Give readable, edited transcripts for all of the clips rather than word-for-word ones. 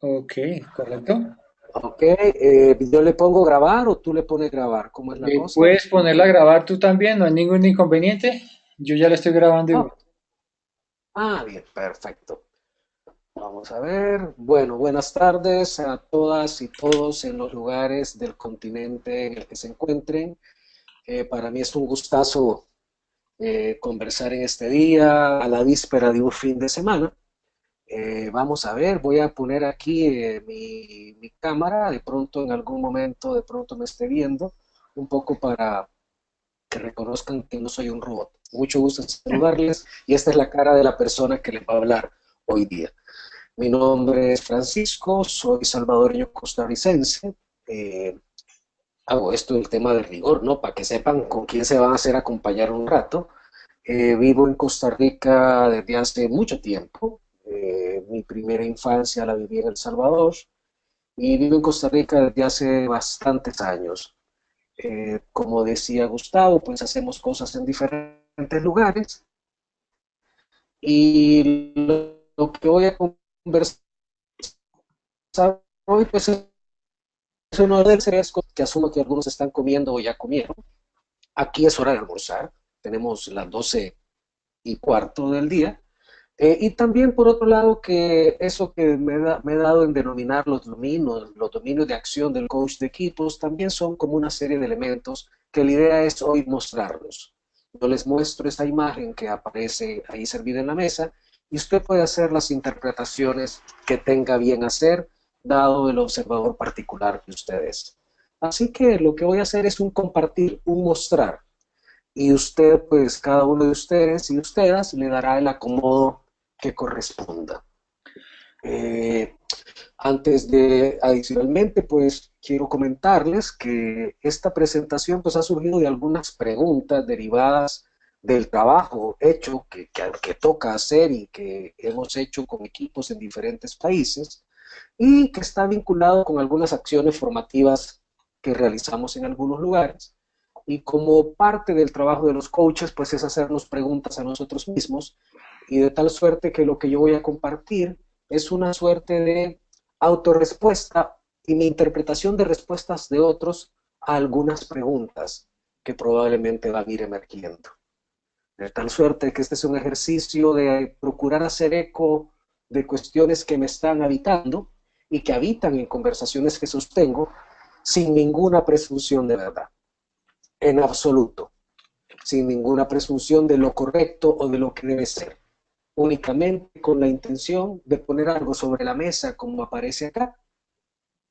Ok, correcto. Ok, yo le pongo grabar o tú le pones grabar, ¿cómo es la Le cosa? puedes ponerla a grabar tú también, no hay ningún inconveniente. Yo ya la estoy grabando igual. Ah, bien, perfecto. Vamos a ver. Bueno, buenas tardes a todas y todos en los lugares del continente en el que se encuentren. Para mí es un gustazo conversar en este día, a la víspera de un fin de semana. Vamos a ver, voy a poner aquí mi cámara, de pronto en algún momento, de pronto me esté viendo, un poco para que reconozcan que no soy un robot. Mucho gusto en saludarles y esta es la cara de la persona que les va a hablar hoy día. Mi nombre es Francisco, soy salvadoreño costarricense. Eh, Hago esto el tema de rigor, ¿no? Para que sepan con quién se van a hacer acompañar un rato. Vivo en Costa Rica desde hace mucho tiempo. Mi primera infancia la viví en El Salvador y vivo en Costa Rica desde hace bastantes años. Como decía Gustavo, pues hacemos cosas en diferentes lugares y lo que voy a conversar hoy pues es uno de los que asumo que algunos están comiendo o ya comieron. Aquí es hora de almorzar, tenemos las 12:15 del día. Y también, por otro lado, que eso que me he dado en denominar los dominios de acción del coach de equipos, también son como una serie de elementos que la idea es hoy mostrarlos. Yo les muestro esta imagen que aparece ahí servida en la mesa y usted puede hacer las interpretaciones que tenga bien hacer, dado el observador particular que usted es. Así que lo que voy a hacer es un compartir, un mostrar y usted, pues cada uno de ustedes y ustedes le dará el acomodo que corresponda. Eh, Adicionalmente, pues quiero comentarles que esta presentación pues ha surgido de algunas preguntas derivadas del trabajo hecho que toca hacer y que hemos hecho con equipos en diferentes países y que está vinculado con algunas acciones formativas que realizamos en algunos lugares. Y como parte del trabajo de los coaches, pues es hacernos preguntas a nosotros mismos y de tal suerte que lo que yo voy a compartir es una suerte de autorrespuesta y mi interpretación de respuestas de otros a algunas preguntas que probablemente van a ir emergiendo. De tal suerte que este es un ejercicio de procurar hacer eco de cuestiones que me están habitando y que habitan en conversaciones que sostengo sin ninguna presunción de verdad, en absoluto, sin ninguna presunción de lo correcto o de lo que debe ser, únicamente con la intención de poner algo sobre la mesa como aparece acá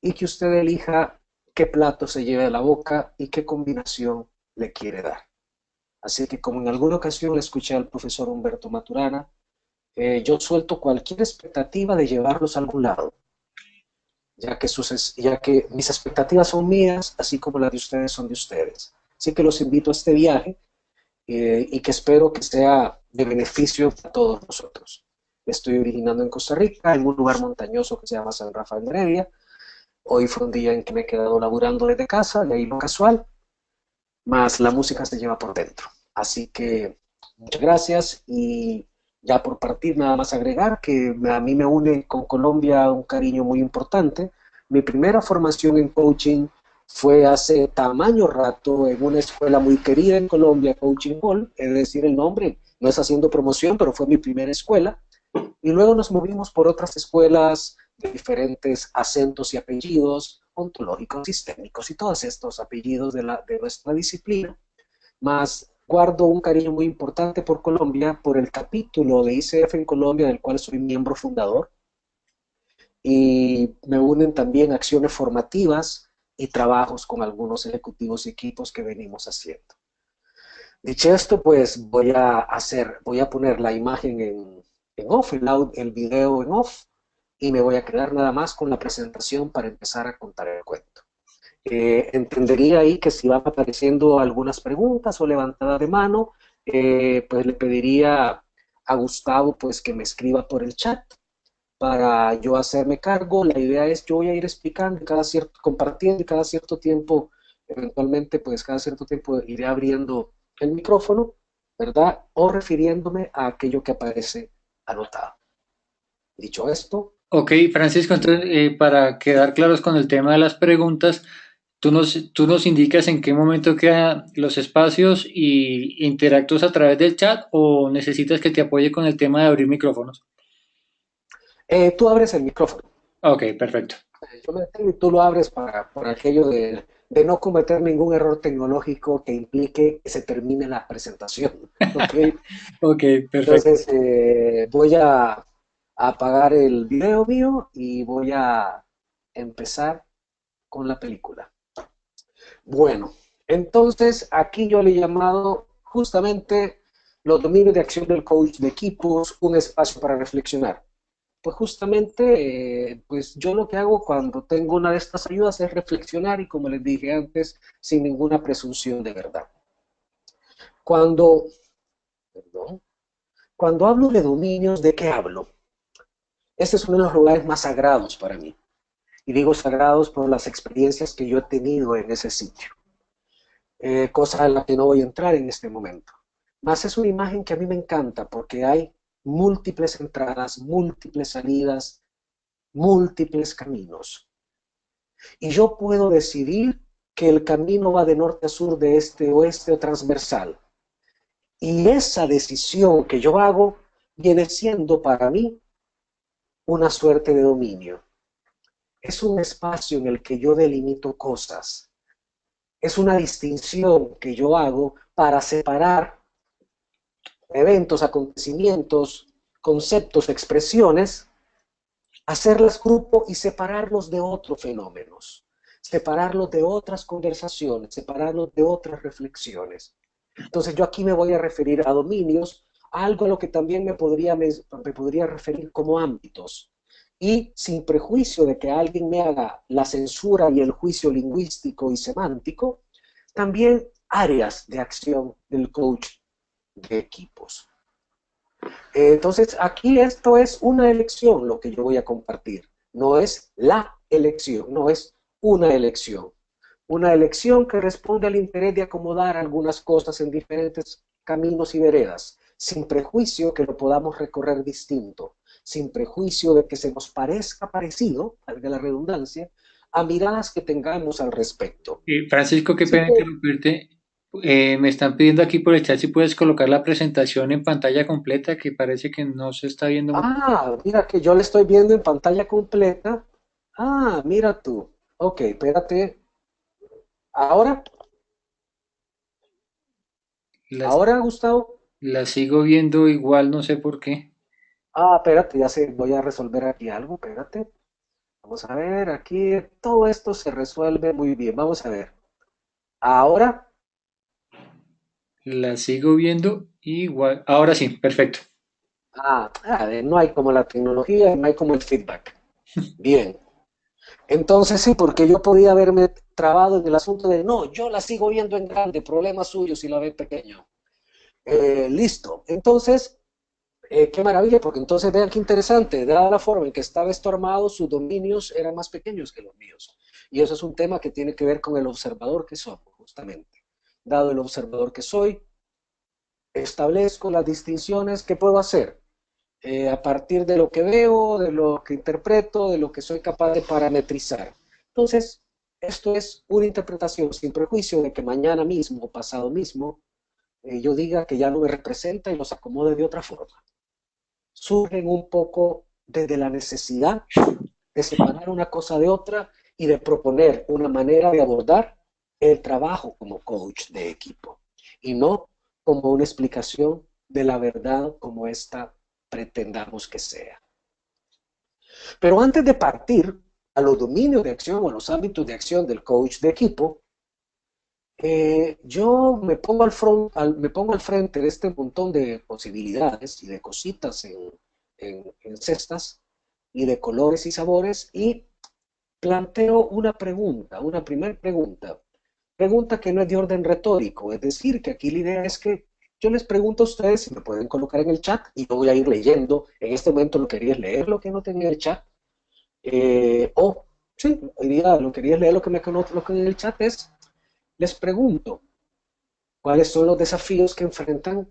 y que usted elija qué plato se lleve a la boca y qué combinación le quiere dar. Así que como en alguna ocasión le escuché al profesor Humberto Maturana, yo suelto cualquier expectativa de llevarlos a algún lado, ya que mis expectativas son mías, así como las de ustedes son de ustedes. Así que los invito a este viaje y que espero que sea de beneficio para todos nosotros. Me estoy originando en Costa Rica, en un lugar montañoso que se llama San Rafael de Heredia. Hoy fue un día en que me he quedado laburando desde casa, de ahí lo casual, más la música se lleva por dentro. Así que muchas gracias y ya por partir nada más agregar que a mí me une con Colombia un cariño muy importante. Mi primera formación en coaching fue hace tamaño rato en una escuela muy querida en Colombia, Coaching Hall, es decir, el nombre, no es haciendo promoción, pero fue mi primera escuela. Y luego nos movimos por otras escuelas de diferentes acentos y apellidos, ontológicos, sistémicos y todos estos apellidos de nuestra disciplina. Más guardo un cariño muy importante por Colombia, por el capítulo de ICF en Colombia, del cual soy miembro fundador. Y me unen también acciones formativas y trabajos con algunos ejecutivos y equipos que venimos haciendo. Dicho esto, pues voy a poner la imagen en off, el video en off, y me voy a quedar nada más con la presentación para empezar a contar el cuento. Entendería ahí que si van apareciendo algunas preguntas o levantada de mano, pues le pediría a Gustavo pues que me escriba por el chat para yo hacerme cargo. La idea es yo voy a ir explicando cada cierto, compartiendo y cada cierto tiempo, eventualmente pues cada cierto tiempo iré abriendo el micrófono, ¿verdad? O refiriéndome a aquello que aparece anotado. Dicho esto, Ok, Francisco, entonces, para quedar claros con el tema de las preguntas, tú nos indicas en qué momento quedan los espacios y interactúas a través del chat o necesitas que te apoye con el tema de abrir micrófonos. Tú abres el micrófono. Ok, perfecto. Yo me detengo y tú lo abres para, por aquello de no cometer ningún error tecnológico que implique que se termine la presentación. ¿Ok? Ok, perfecto. Entonces voy a apagar el video mío y voy a empezar con la película. Bueno, entonces aquí yo le he llamado justamente los dominios de acción del coach de equipos, un espacio para reflexionar. Pues justamente, pues yo lo que hago cuando tengo una de estas ayudas es reflexionar y como les dije antes, sin ninguna presunción de verdad. Cuando, perdón, cuando hablo de dominios, ¿de qué hablo? Este es uno de los lugares más sagrados para mí. Y digo sagrados por las experiencias que yo he tenido en ese sitio. Cosa en la que no voy a entrar en este momento. Más es una imagen que a mí me encanta porque hay múltiples entradas, múltiples salidas, múltiples caminos. Y yo puedo decidir que el camino va de norte a sur, de este a oeste o transversal. Y esa decisión que yo hago viene siendo para mí una suerte de dominio. Es un espacio en el que yo delimito cosas. Es una distinción que yo hago para separar eventos, acontecimientos, conceptos, expresiones, hacerlas grupo y separarlos de otros fenómenos, separarlos de otras conversaciones, separarlos de otras reflexiones. Entonces yo aquí me voy a referir a dominios, a algo a lo que también me podría referir como ámbitos. Y sin prejuicio de que alguien me haga la censura y el juicio lingüístico y semántico, también áreas de acción del coach de equipos. Entonces, aquí esto es una elección lo que yo voy a compartir. No es la elección, no es una elección. Una elección que responde al interés de acomodar algunas cosas en diferentes caminos y veredas, sin prejuicio que lo podamos recorrer distinto, sin prejuicio de que se nos parezca parecido, valga la redundancia, a miradas que tengamos al respecto. Francisco, qué Así pena que, interrumpirte. Me están pidiendo aquí por el chat si puedes colocar la presentación en pantalla completa, que parece que no se está viendo muy. mira que yo le estoy viendo en pantalla completa. Mira tú. Ok, espérate. Ahora, La, ahora, Gustavo. la sigo viendo igual, no sé por qué. Espérate, ya sé, voy a resolver aquí algo, espérate. Vamos a ver, aquí todo esto se resuelve muy bien. Vamos a ver. Ahora, La sigo viendo igual. Ahora sí, perfecto. no hay como la tecnología, no hay como el feedback. Bien. Entonces sí, porque yo podía haberme trabado en el asunto de, no, yo la sigo viendo en grande, problema suyo si la ve pequeño. Listo. Entonces, qué maravilla, porque entonces vean qué interesante, dada la forma en que estaba esto armado, sus dominios eran más pequeños que los míos. Y eso es un tema que tiene que ver con el observador que somos, justamente. Dado el observador que soy, establezco las distinciones que puedo hacer a partir de lo que veo, de lo que interpreto, de lo que soy capaz de parametrizar. Entonces, esto es una interpretación sin prejuicio de que mañana mismo o pasado mismo yo diga que ya no me representa y los acomode de otra forma. Surgen un poco desde la necesidad de separar una cosa de otra y de proponer una manera de abordar el trabajo como coach de equipo y no como una explicación de la verdad como esta pretendamos que sea. Pero antes de partir a los dominios de acción o a los ámbitos de acción del coach de equipo, yo me pongo al frente de este montón de posibilidades y de cositas en cestas y de colores y sabores y planteo una primera pregunta, pregunta que no es de orden retórico, es decir, que aquí la idea es que yo les pregunto a ustedes si me pueden colocar en el chat y yo voy a ir leyendo, en este momento lo querías leer lo que no tenía el chat, o sí, hoy día lo querías leer lo que me colocan en el chat es, les pregunto, ¿cuáles son los desafíos que enfrentan,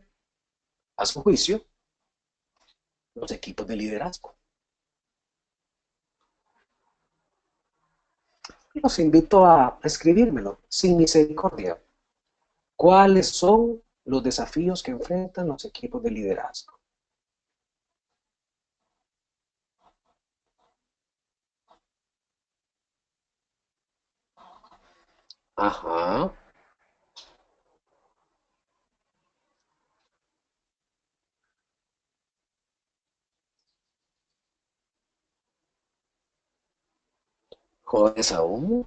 a su juicio, los equipos de liderazgo? Los invito a escribírmelo, sin misericordia. ¿Cuáles son los desafíos que enfrentan los equipos de liderazgo? Ajá. Jóvenes aún.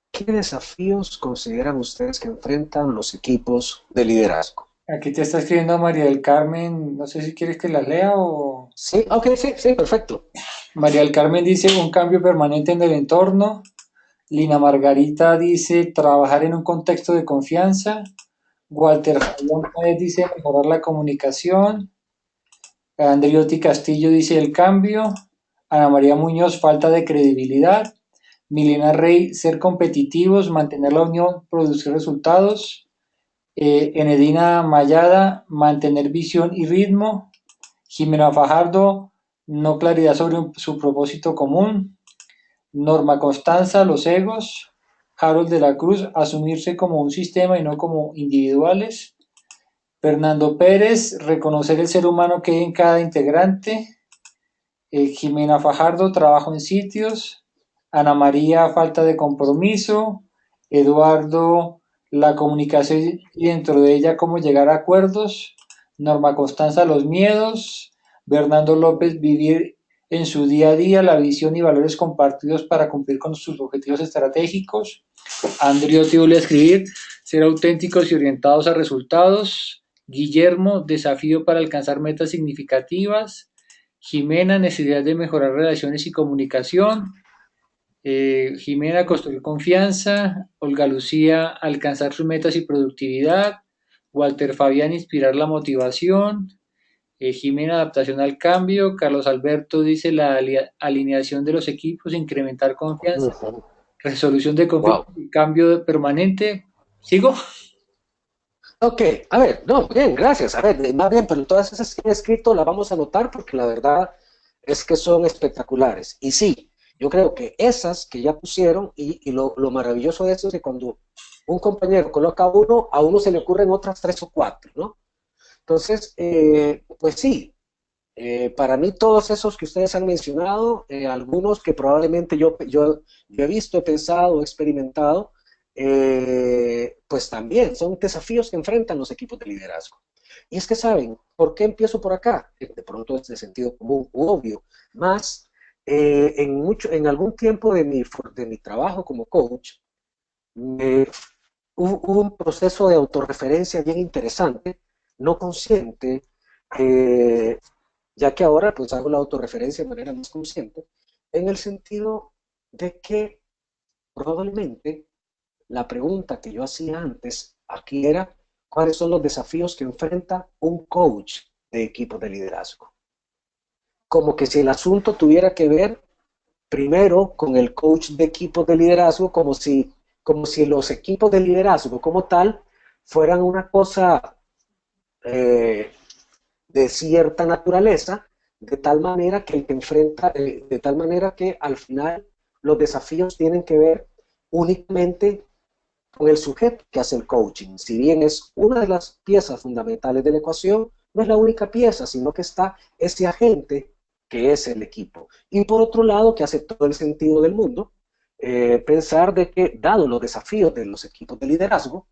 ¿Qué desafíos consideran ustedes que enfrentan los equipos de liderazgo? Aquí te está escribiendo María del Carmen, no sé si quieres que la lea o... Sí, ok, sí, sí, perfecto. María del Carmen dice un cambio permanente en el entorno. Lina Margarita dice trabajar en un contexto de confianza. Walter Fabián Páez dice mejorar la comunicación. Andriotti Castillo dice el cambio. Ana María Muñoz, falta de credibilidad. Milena Rey, ser competitivos, mantener la unión, producir resultados. Enedina Mayada, mantener visión y ritmo. Jimena Fajardo, no claridad sobre su propósito común. Norma Constanza, los egos. Harold de la Cruz, asumirse como un sistema y no como individuales. Fernando Pérez, reconocer el ser humano que hay en cada integrante. Jimena Fajardo, trabajo en sitios. Ana María, falta de compromiso. Eduardo, la comunicación y dentro de ella cómo llegar a acuerdos. Norma Constanza, los miedos. Bernardo López, vivir en su día a día la visión y valores compartidos para cumplir con sus objetivos estratégicos. Andriotti vuelve a escribir, ser auténticos y orientados a resultados. Guillermo, desafío para alcanzar metas significativas. Jimena, necesidad de mejorar relaciones y comunicación. Jimena, construir confianza. Olga Lucía, alcanzar sus metas y productividad. Walter Fabián, inspirar la motivación. Jimena, adaptación al cambio. Carlos Alberto dice la alineación de los equipos, incrementar confianza. Resolución de Wow. conflictos y cambio permanente. ¿Sigo? Ok, a ver, no, bien, gracias. A ver, más bien, pero todas esas que he escrito las vamos a anotar porque la verdad es que son espectaculares. Y sí, yo creo que esas que ya pusieron, y lo maravilloso de eso es que cuando un compañero coloca uno, a uno se le ocurren otras tres o cuatro, ¿no? Entonces, pues sí, para mí todos esos que ustedes han mencionado, algunos que probablemente yo he visto, he pensado, he experimentado, pues también son desafíos que enfrentan los equipos de liderazgo. Y es que saben, ¿por qué empiezo por acá? De pronto es de sentido común, obvio, más en algún tiempo de mi trabajo como coach, eh, hubo un proceso de autorreferencia bien interesante, no consciente, eh, ya que ahora pues hago la autorreferencia de manera más consciente, en el sentido de que probablemente la pregunta que yo hacía antes aquí era, ¿cuáles son los desafíos que enfrenta un coach de equipo de liderazgo? Como que si el asunto tuviera que ver primero con el coach de equipos de liderazgo, como si los equipos de liderazgo como tal fueran una cosa eh, de cierta naturaleza, de tal manera que el que enfrenta, de tal manera que al final los desafíos tienen que ver únicamente con el sujeto que hace el coaching. Si bien es una de las piezas fundamentales de la ecuación, no es la única pieza, sino que está ese agente que es el equipo. Y por otro lado, que hace todo el sentido del mundo, pensar de que, dado los desafíos de los equipos de liderazgo,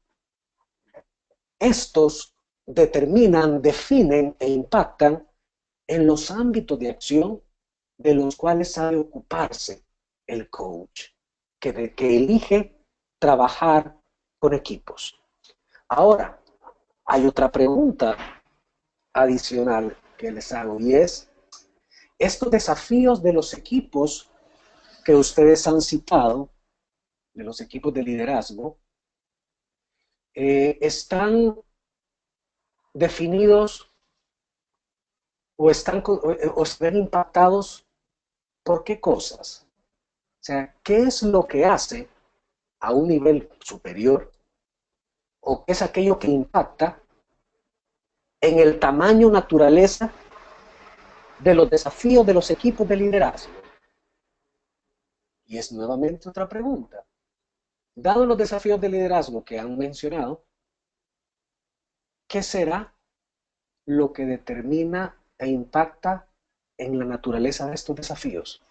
estos determinan, definen e impactan en los ámbitos de acción de los cuales sabe ocuparse el coach, que elige trabajar con equipos. Ahora, hay otra pregunta adicional que les hago y es, estos desafíos de los equipos que ustedes han citado, de los equipos de liderazgo, están definidos o están impactados por qué cosas. O sea, ¿qué es lo que hace a un nivel superior o qué es aquello que impacta en el tamaño naturaleza de los desafíos de los equipos de liderazgo? Y es nuevamente otra pregunta. Dado los desafíos de liderazgo que han mencionado, ¿qué será lo que determina e impacta en la naturaleza de estos desafíos?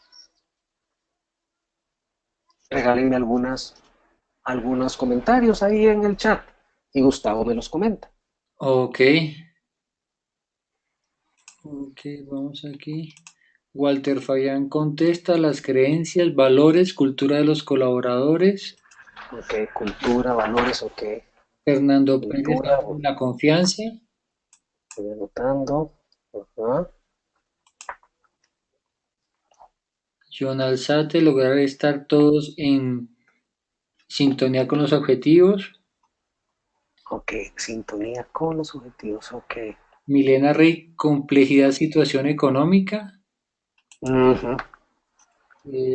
Regálenme algunos comentarios ahí en el chat y Gustavo me los comenta. Ok, ok, vamos aquí. Walter Fabián contesta las creencias, valores, cultura de los colaboradores. Ok, cultura, valores, ok. Fernando Pérez Cultura, habla de la confianza. estoy anotando. Ajá. John Alzate, lograr estar todos en sintonía con los objetivos. Ok, sintonía con los objetivos, ok. Milena Rey, complejidad, situación económica. Ujú.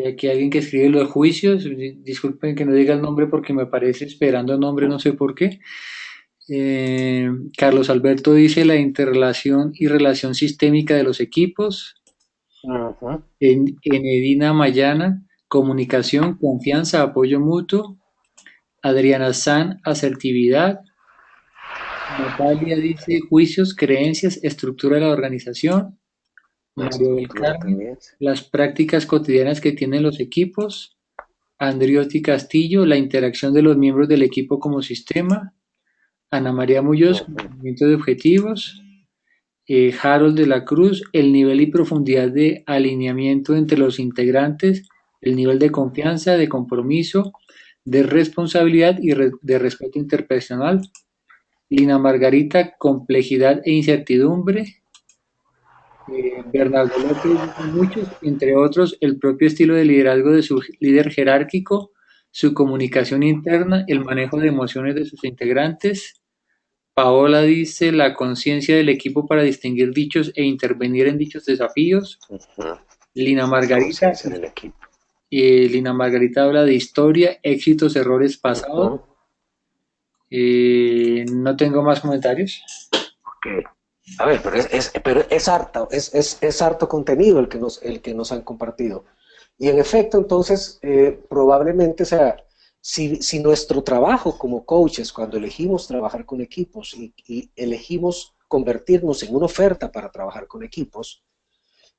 Aquí alguien que escribe los juicios. Disculpen que no diga el nombre porque me aparece esperando el nombre, no sé por qué. Carlos Alberto dice la interrelación y relación sistémica de los equipos. Ujú. En Edina Mayana, comunicación, confianza, apoyo mutuo. Adriana San, asertividad. Natalia dice juicios, creencias, estructura de la organización. La Mario del estructura Carmen, también. las prácticas cotidianas que tienen los equipos. Andriotti Castillo, la interacción de los miembros del equipo como sistema. Ana María Muñoz, Ujú. cumplimiento de objetivos. Harold de la Cruz, el nivel y profundidad de alineamiento entre los integrantes, el nivel de confianza, de compromiso, de responsabilidad y de respeto interpersonal. Lina Margarita, complejidad e incertidumbre. Bernardo López, muchos, entre otros, el propio estilo de liderazgo de su líder jerárquico, su comunicación interna, el manejo de emociones de sus integrantes. Paola dice la conciencia del equipo para distinguir dichos e intervenir en dichos desafíos. Ujú. Lina Margarita, Conciencia del equipo. Lina Margarita habla de historia, éxitos, errores pasados. Ujú. No tengo más comentarios. Ok. A ver, pero es harto, es harto contenido el que nos han compartido. Y en efecto, entonces, probablemente, o sea, si nuestro trabajo como coaches, cuando elegimos trabajar con equipos y elegimos convertirnos en una oferta para trabajar con equipos,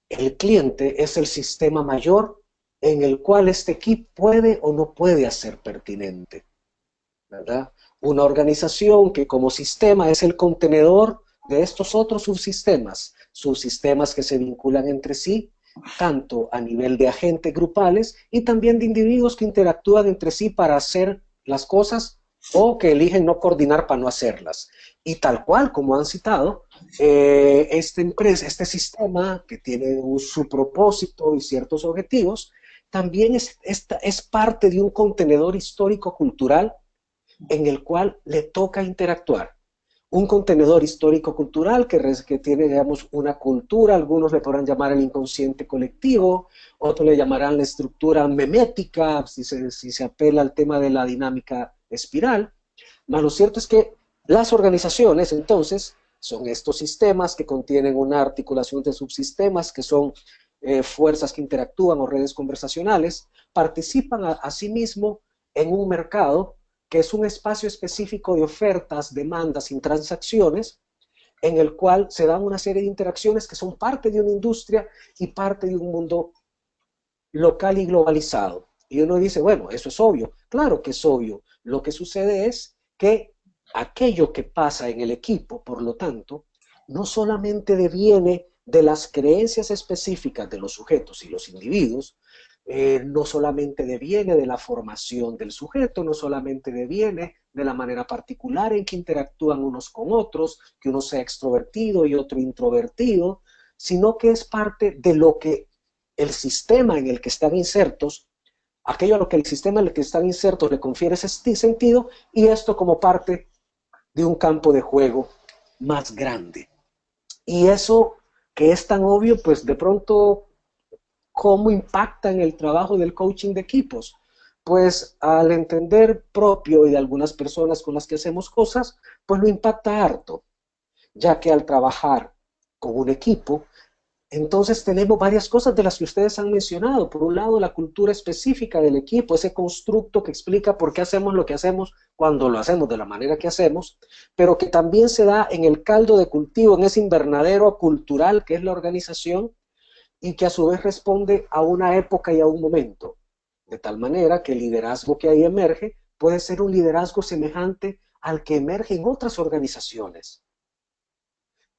el cliente es el sistema mayor en el cual este equipo puede o no puede hacer pertinente, ¿verdad? Una organización que como sistema es el contenedor de estos otros subsistemas que se vinculan entre sí, tanto a nivel de agentes grupales y también de individuos que interactúan entre sí para hacer las cosas o que eligen no coordinar para no hacerlas. Y tal cual, como han citado, esta empresa, este sistema que tiene su propósito y ciertos objetivos, también es parte de un contenedor histórico-cultural en el cual le toca interactuar. Un contenedor histórico-cultural que tiene, digamos, una cultura, algunos le podrán llamar el inconsciente colectivo, otros le llamarán la estructura memética, si se apela al tema de la dinámica espiral. Mas lo cierto es que las organizaciones, entonces, son estos sistemas que contienen una articulación de subsistemas, que son fuerzas que interactúan o redes conversacionales, participan a sí mismo en un mercado que es un espacio específico de ofertas, demandas y transacciones, en el cual se dan una serie de interacciones que son parte de una industria y parte de un mundo local y globalizado. Y uno dice, bueno, eso es obvio. Claro que es obvio. Lo que sucede es que aquello que pasa en el equipo, por lo tanto, no solamente deviene de las creencias específicas de los sujetos y los individuos, no solamente deviene de la formación del sujeto, no solamente deviene de la manera particular en que interactúan unos con otros, que uno sea extrovertido y otro introvertido, sino que es parte de lo que el sistema en el que están insertos, aquello a lo que el sistema en el que están insertos le confiere ese sentido, y esto como parte de un campo de juego más grande. Y eso que es tan obvio, pues de pronto, ¿cómo impacta en el trabajo del coaching de equipos? Pues al entender propio y de algunas personas con las que hacemos cosas, pues lo impacta harto, ya que al trabajar con un equipo, Entonces tenemos varias cosas de las que ustedes han mencionado. Por un lado, la cultura específica del equipo, ese constructo que explica por qué hacemos lo que hacemos cuando lo hacemos de la manera que hacemos, pero que también se da en el caldo de cultivo, en ese invernadero cultural que es la organización y que a su vez responde a una época y a un momento. De tal manera que el liderazgo que ahí emerge puede ser un liderazgo semejante al que emerge en otras organizaciones.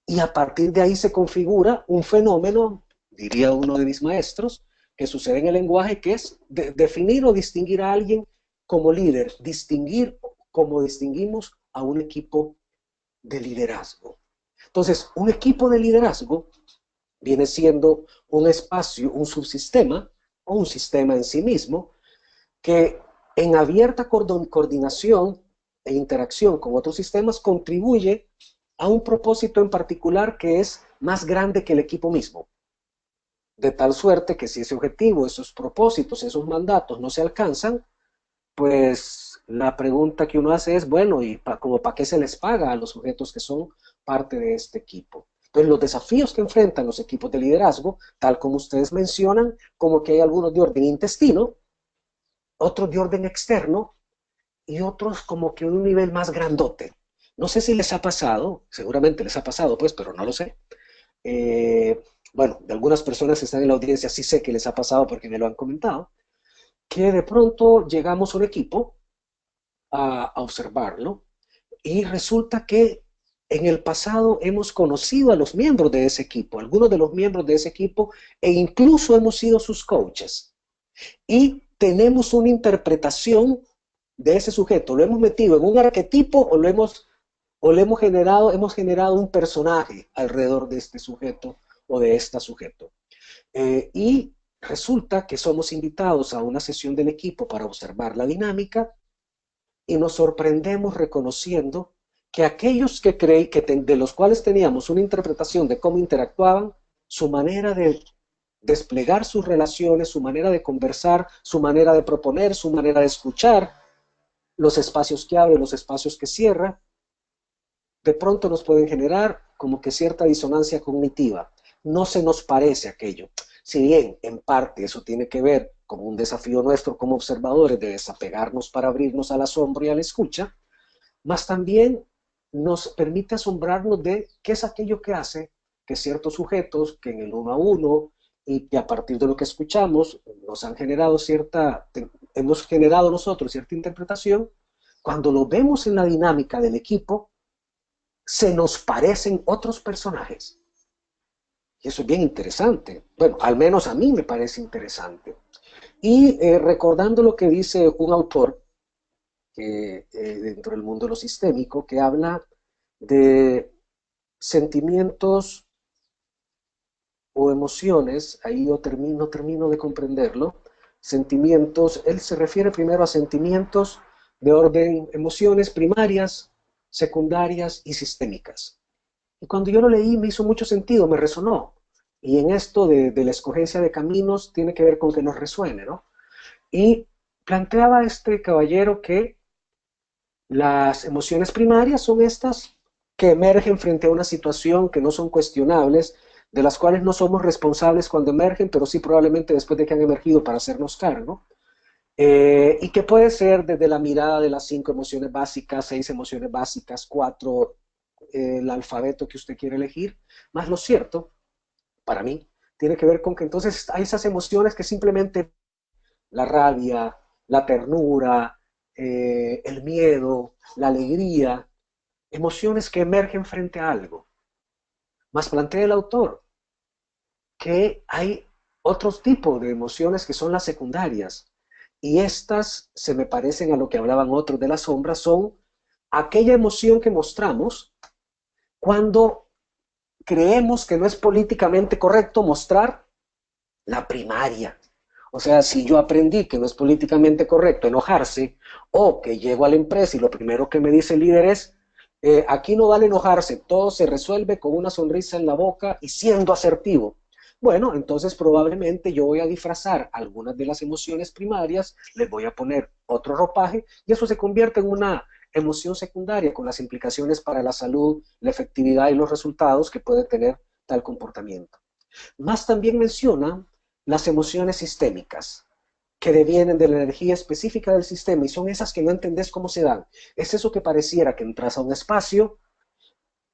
Y a partir de ahí se configura un fenómeno, diría uno de mis maestros, que sucede en el lenguaje, que es definir o distinguir a alguien como líder, distinguir como distinguimos a un equipo de liderazgo. Entonces, un equipo de liderazgo viene siendo un espacio, un subsistema o un sistema en sí mismo que en abierta coordinación e interacción con otros sistemas contribuye a un propósito en particular que es más grande que el equipo mismo. De tal suerte que si ese objetivo, esos propósitos, esos mandatos no se alcanzan, pues la pregunta que uno hace es, bueno, ¿y como para qué se les paga a los sujetos que son parte de este equipo? Entonces, los desafíos que enfrentan los equipos de liderazgo, tal como ustedes mencionan, como que hay algunos de orden intestino, otros de orden externo y otros como que un nivel más grandote. No sé si les ha pasado, seguramente les ha pasado, pues, pero no lo sé. Eh, bueno, de algunas personas que están en la audiencia sí sé que les ha pasado porque me lo han comentado, que de pronto llegamos a un equipo a observarlo y resulta que en el pasado hemos conocido a los miembros de ese equipo, algunos de los miembros de ese equipo, e incluso hemos sido sus coaches. Y tenemos una interpretación de ese sujeto. Lo hemos metido en un arquetipo o hemos generado un personaje alrededor de este sujeto o de esta sujeto. Y resulta que somos invitados a una sesión del equipo para observar la dinámica y nos sorprendemos reconociendo que aquellos que creí que de los cuales teníamos una interpretación de cómo interactuaban, su manera de desplegar sus relaciones, su manera de conversar, su manera de proponer, su manera de escuchar, los espacios que abre, los espacios que cierra, de pronto nos pueden generar como que cierta disonancia cognitiva. No se nos parece aquello. Si bien en parte eso tiene que ver con un desafío nuestro como observadores de desapegarnos para abrirnos al asombro y a la escucha, más también nos permite asombrarnos de qué es aquello que hace que ciertos sujetos que en el uno a uno y que a partir de lo que escuchamos nos han generado hemos generado nosotros cierta interpretación, cuando lo vemos en la dinámica del equipo, se nos parecen otros personajes. Y eso es bien interesante. Bueno, al menos a mí me parece interesante. Y recordando lo que dice un autor dentro del mundo de lo sistémico, que habla de sentimientos o emociones, ahí yo termino de comprenderlo, sentimientos, él se refiere primero a sentimientos de orden, emociones primarias, secundarias y sistémicas. Y cuando yo lo leí me hizo mucho sentido, me resonó. Y en esto de la escogencia de caminos tiene que ver con que nos resuene, ¿no? Y planteaba este caballero que las emociones primarias son estas que emergen frente a una situación que no son cuestionables, de las cuales no somos responsables cuando emergen, pero sí probablemente después de que han emergido para hacernos cargo. Y que puede ser desde la mirada de las 5 emociones básicas, 6 emociones básicas, 4, el alfabeto que usted quiere elegir. Más lo cierto, para mí, tiene que ver con que entonces hay esas emociones que simplemente la rabia, la ternura, el miedo, la alegría, emociones que emergen frente a algo. Más plantea el autor que hay otros tipos de emociones que son las secundarias. Y estas se me parecen a lo que hablaban otros de las sombras, son aquella emoción que mostramos cuando creemos que no es políticamente correcto mostrar la primaria. O sea, si yo aprendí que no es políticamente correcto enojarse, o que llego a la empresa y lo primero que me dice el líder es, aquí no vale enojarse, todo se resuelve con una sonrisa en la boca y siendo asertivo. Bueno, entonces probablemente yo voy a disfrazar algunas de las emociones primarias, les voy a poner otro ropaje y eso se convierte en una emoción secundaria con las implicaciones para la salud, la efectividad y los resultados que puede tener tal comportamiento. Más también menciona las emociones sistémicas, que devienen de la energía específica del sistema y son esas que no entendés cómo se dan. Es eso que pareciera que entras a un espacio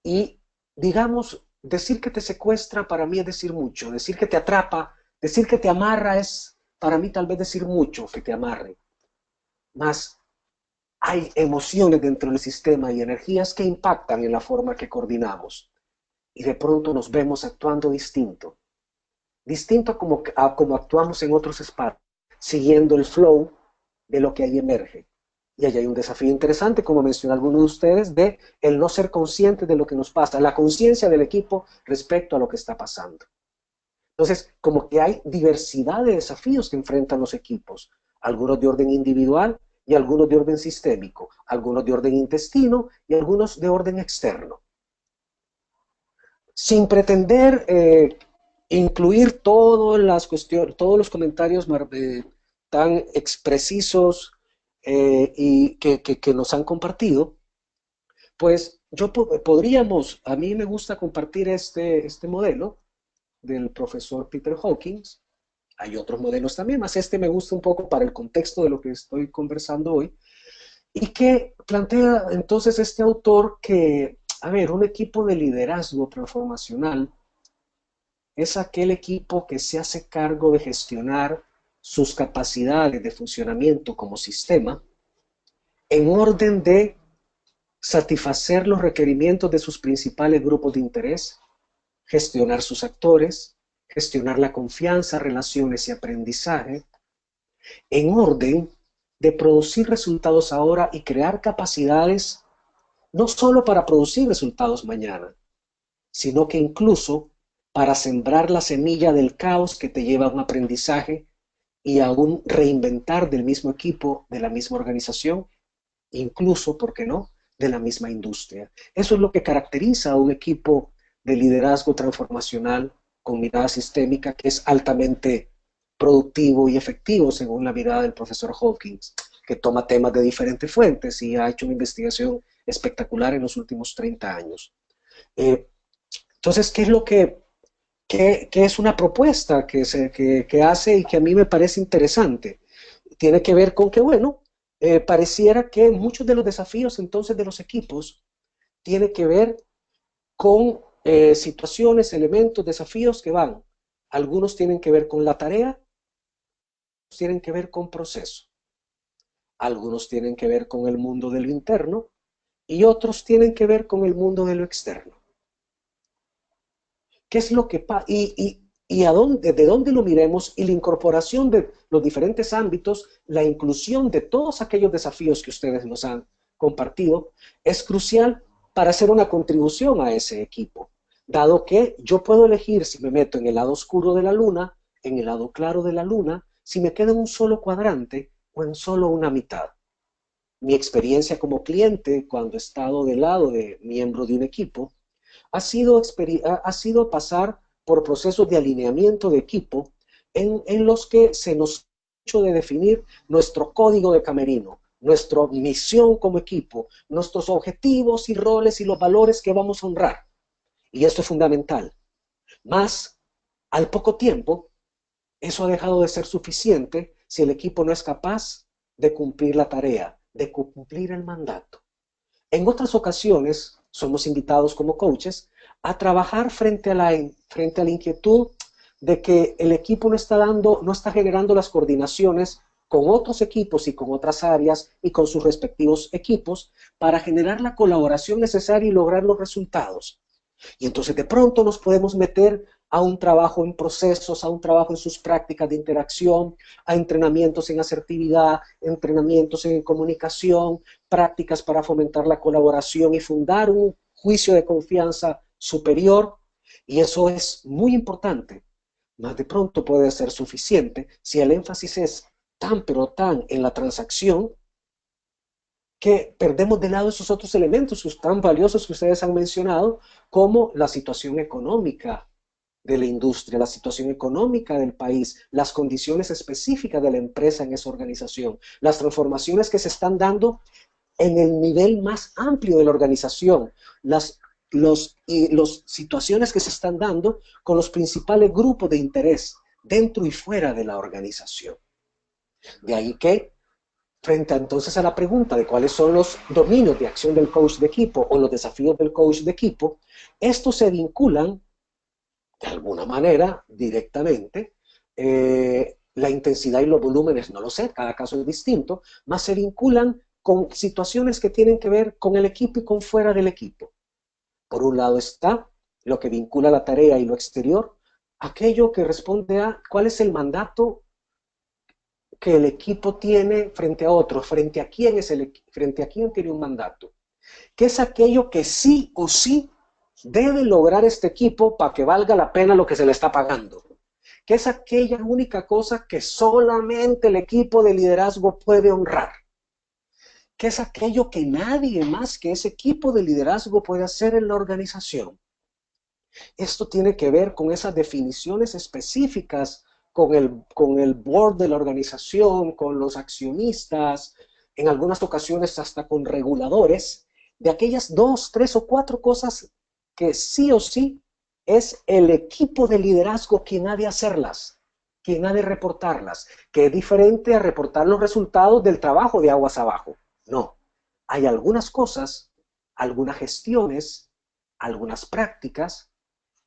y, digamos, decir que te secuestra para mí es decir mucho, decir que te atrapa, decir que te amarra es para mí tal vez decir mucho que te amarre. Más hay emociones dentro del sistema y energías que impactan en la forma que coordinamos y de pronto nos vemos actuando distinto, distinto a como actuamos en otros espacios, siguiendo el flow de lo que ahí emerge. Y ahí hay un desafío interesante, como mencionó alguno de ustedes, de el no ser consciente de lo que nos pasa, la conciencia del equipo respecto a lo que está pasando. Entonces, como que hay diversidad de desafíos que enfrentan los equipos, algunos de orden individual y algunos de orden sistémico, algunos de orden intestino y algunos de orden externo. Sin pretender incluir todas las cuestiones, todos los comentarios tan expresisos y que nos han compartido, pues podríamos, a mí me gusta compartir este modelo del profesor Peter Hawkins. Hay otros modelos también, más este me gusta un poco para el contexto de lo que estoy conversando hoy, y que plantea entonces este autor que, a ver, un equipo de liderazgo transformacional es aquel equipo que se hace cargo de gestionar sus capacidades de funcionamiento como sistema en orden de satisfacer los requerimientos de sus principales grupos de interés, gestionar sus actores, gestionar la confianza, relaciones y aprendizaje, en orden de producir resultados ahora y crear capacidades no solo para producir resultados mañana, sino que incluso para sembrar la semilla del caos que te lleva a un aprendizaje y a un reinventar del mismo equipo, de la misma organización, incluso, ¿por qué no?, de la misma industria. Eso es lo que caracteriza a un equipo de liderazgo transformacional con mirada sistémica que es altamente productivo y efectivo, según la mirada del profesor Hawkins, que toma temas de diferentes fuentes y ha hecho una investigación espectacular en los últimos 30 años. Entonces, ¿qué es lo que es una propuesta que hace y que a mí me parece interesante? Tiene que ver con que, bueno, pareciera que muchos de los desafíos entonces de los equipos tiene que ver con situaciones, elementos, desafíos que van. Algunos tienen que ver con la tarea, otros tienen que ver con proceso. Algunos tienen que ver con el mundo de lo interno y otros tienen que ver con el mundo de lo externo. ¿Qué es lo que pasa? Y de dónde lo miremos y la incorporación de los diferentes ámbitos, la inclusión de todos aquellos desafíos que ustedes nos han compartido, es crucial para hacer una contribución a ese equipo, dado que yo puedo elegir si me meto en el lado oscuro de la luna, en el lado claro de la luna, si me quedo en un solo cuadrante o en solo una mitad. Mi experiencia como cliente, cuando he estado del lado de miembro de un equipo, ha sido pasar por procesos de alineamiento de equipo en los que se nos ha hecho de definir nuestro código de camerino, nuestra misión como equipo, nuestros objetivos y roles y los valores que vamos a honrar. Y esto es fundamental. Más, al poco tiempo, eso ha dejado de ser suficiente si el equipo no es capaz de cumplir la tarea, de cumplir el mandato. En otras ocasiones, somos invitados como coaches a trabajar frente a la inquietud de que el equipo no está generando las coordinaciones con otros equipos y con otras áreas y con sus respectivos equipos para generar la colaboración necesaria y lograr los resultados. Y entonces de pronto nos podemos meter a un trabajo en procesos, a un trabajo en sus prácticas de interacción, a entrenamientos en asertividad, entrenamientos en comunicación, prácticas para fomentar la colaboración y fundar un juicio de confianza superior. Y eso es muy importante. Más de pronto puede ser suficiente si el énfasis es tan pero tan en la transacción que perdemos de lado esos otros elementos tan valiosos que ustedes han mencionado, como la situación económica de la industria, la situación económica del país, las condiciones específicas de la empresa en esa organización, las transformaciones que se están dando en el nivel más amplio de la organización, las los situaciones que se están dando con los principales grupos de interés dentro y fuera de la organización. De ahí que, frente entonces a la pregunta de cuáles son los dominios de acción del coach de equipo o los desafíos del coach de equipo, estos se vinculan de alguna manera directamente. La intensidad y los volúmenes, no lo sé, cada caso es distinto, más se vinculan con situaciones que tienen que ver con el equipo y con fuera del equipo. Por un lado está lo que vincula la tarea y lo exterior, aquello que responde a cuál es el mandato que el equipo tiene frente a otros, frente a quién tiene un mandato, qué es aquello que sí o sí debe lograr este equipo para que valga la pena lo que se le está pagando, qué es aquella única cosa que solamente el equipo de liderazgo puede honrar, qué es aquello que nadie más que ese equipo de liderazgo puede hacer en la organización. Esto tiene que ver con esas definiciones específicas con el board de la organización, con los accionistas, en algunas ocasiones hasta con reguladores, de aquellas 2, 3 o 4 cosas que sí o sí es el equipo de liderazgo quien ha de hacerlas, quien ha de reportarlas, que es diferente a reportar los resultados del trabajo de aguas abajo. No, hay algunas cosas, algunas gestiones, algunas prácticas